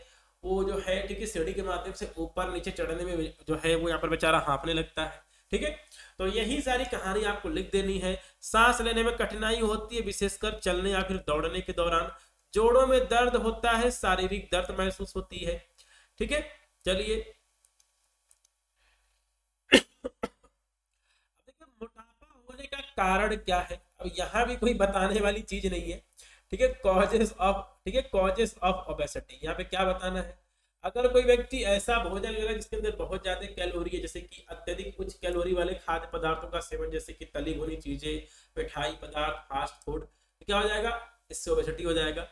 वो जो है ठीक है सीढ़ी के माध्यम से ऊपर नीचे चढ़ने में जो है वो यहाँ पर बेचारा हाँफने लगता है। ठीक है, तो यही सारी कहानी आपको लिख देनी है। सांस लेने में कठिनाई होती है विशेषकर चलने या फिर दौड़ने के दौरान, जोड़ों में दर्द होता है, शारीरिक दर्द महसूस होती है। ठीक है, चलिए मोटापा होने का कारण क्या है, अब यहाँ भी कोई बताने वाली चीज नहीं है। ठीक है, कॉजेस ऑफ ओबेसिटी, यहाँ पे क्या बताना है। अगर कोई व्यक्ति ऐसा भोजन ले रहा है जिसके अंदर बहुत ज्यादा कैलोरी है, जैसे कि अत्यधिक उच्च कैलोरी वाले खाद्य पदार्थों का सेवन, जैसे कि तली भुनी चीजें, मिठाई पदार्थ, फास्ट फूड, तो क्या हो जाएगा, इससे ओबेसिटी हो जाएगा।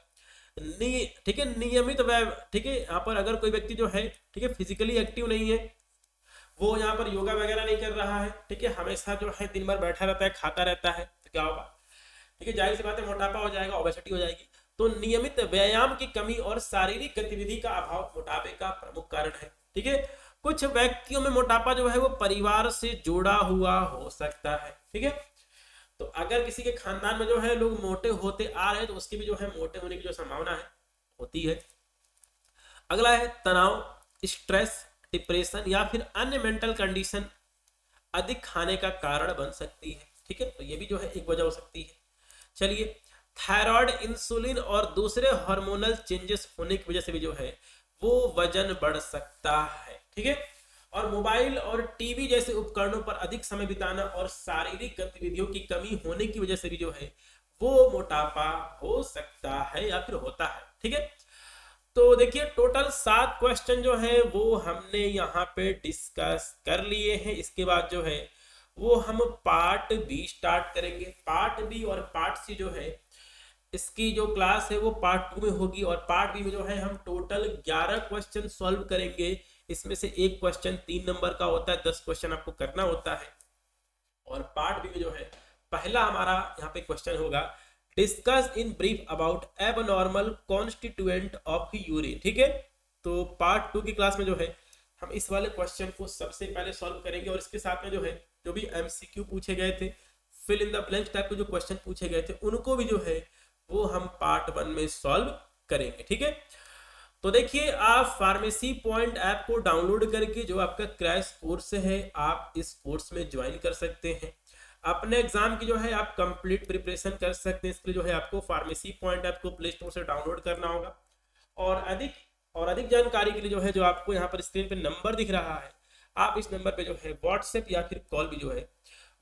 ठीक है, नियमित ठीक है, यहाँ पर अगर कोई व्यक्ति जो है ठीक है फिजिकली एक्टिव नहीं है, वो यहाँ पर योगा वगैरह नहीं कर रहा है, ठीक है, हमेशा जो है दिन भर बैठा रहता है, खाता रहता है, तो क्या होगा, ठीक है, जाहिर सी बात है मोटापा हो जाएगा, ओबेसिटी हो जाएगी। तो नियमित व्यायाम की कमी और शारीरिक गतिविधि का अभाव मोटापे का प्रमुख कारण है। ठीक है, कुछ व्यक्तियों में मोटापा जो है वो परिवार से जुड़ा हुआ हो सकता है। ठीक है, तो अगर किसी के खानदान में जो है लोग मोटे होते आ रहे हैं तो उसकी भी जो है मोटे होने की जो संभावना है होती है। अगला है तनाव, स्ट्रेस, डिप्रेशन या फिर अन्य मेंटल कंडीशन अधिक खाने का कारण बन सकती है। ठीक है, तो ये भी जो है एक वजह हो सकती है। चलिए, थायराइड, इंसुलिन और दूसरे हार्मोनल चेंजेस होने की वजह से भी जो है वो वजन बढ़ सकता है। ठीक है, और मोबाइल और टीवी जैसे उपकरणों पर अधिक समय बिताना और शारीरिक गतिविधियों की कमी होने की वजह से भी जो है वो मोटापा हो सकता है या फिर होता है। ठीक है, तो देखिए टोटल 7 क्वेश्चन जो है वो हमने यहाँ पे डिस्कस कर लिए हैं। इसके बाद जो है वो हम पार्ट बी स्टार्ट करेंगे। पार्ट बी और पार्ट सी जो है इसकी जो क्लास है वो पार्ट 2 में होगी, और पार्ट बी में जो है हम टोटल 11 क्वेश्चन सॉल्व करेंगे। इसमें से एक क्वेश्चन 3 नंबर का होता है, 10 क्वेश्चन आपको करना होता है। और पार्ट बी में जो है पहला हमारा यहाँ पे क्वेश्चन होगा, discuss in brief about abnormal constituent of urine. ठीक है, तो पार्ट 2 की क्लास में जो है हम इस वाले क्वेश्चन को सबसे पहले सॉल्व करेंगे, और इसके साथ में जो है जो भी एमसीक्यू पूछे गए थे, fill in the blanks type के जो क्वेश्चन पूछे गए थे, उनको भी जो है वो हम पार्ट 1 में सॉल्व करेंगे। ठीक है, तो देखिए आप फार्मेसी पॉइंट ऐप को डाउनलोड करके जो आपका क्रैश कोर्स है आप इस कोर्स में ज्वाइन कर सकते हैं। अपने एग्जाम की जो है आप कंप्लीट प्रिपरेशन कर सकते हैं। इसके लिए जो है आपको फार्मेसी पॉइंट ऐप को प्ले स्टोर से डाउनलोड करना होगा, और अधिक जानकारी के लिए जो है जो आपको यहाँ पर स्क्रीन पे नंबर दिख रहा है, आप इस नंबर पे जो है व्हाट्सएप या फिर कॉल भी जो है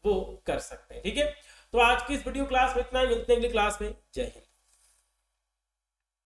वो कर सकते हैं। ठीक है, तो आज की इस वीडियो क्लास में इतना ही, मिलते हैं अगली क्लास में। जय हिंद।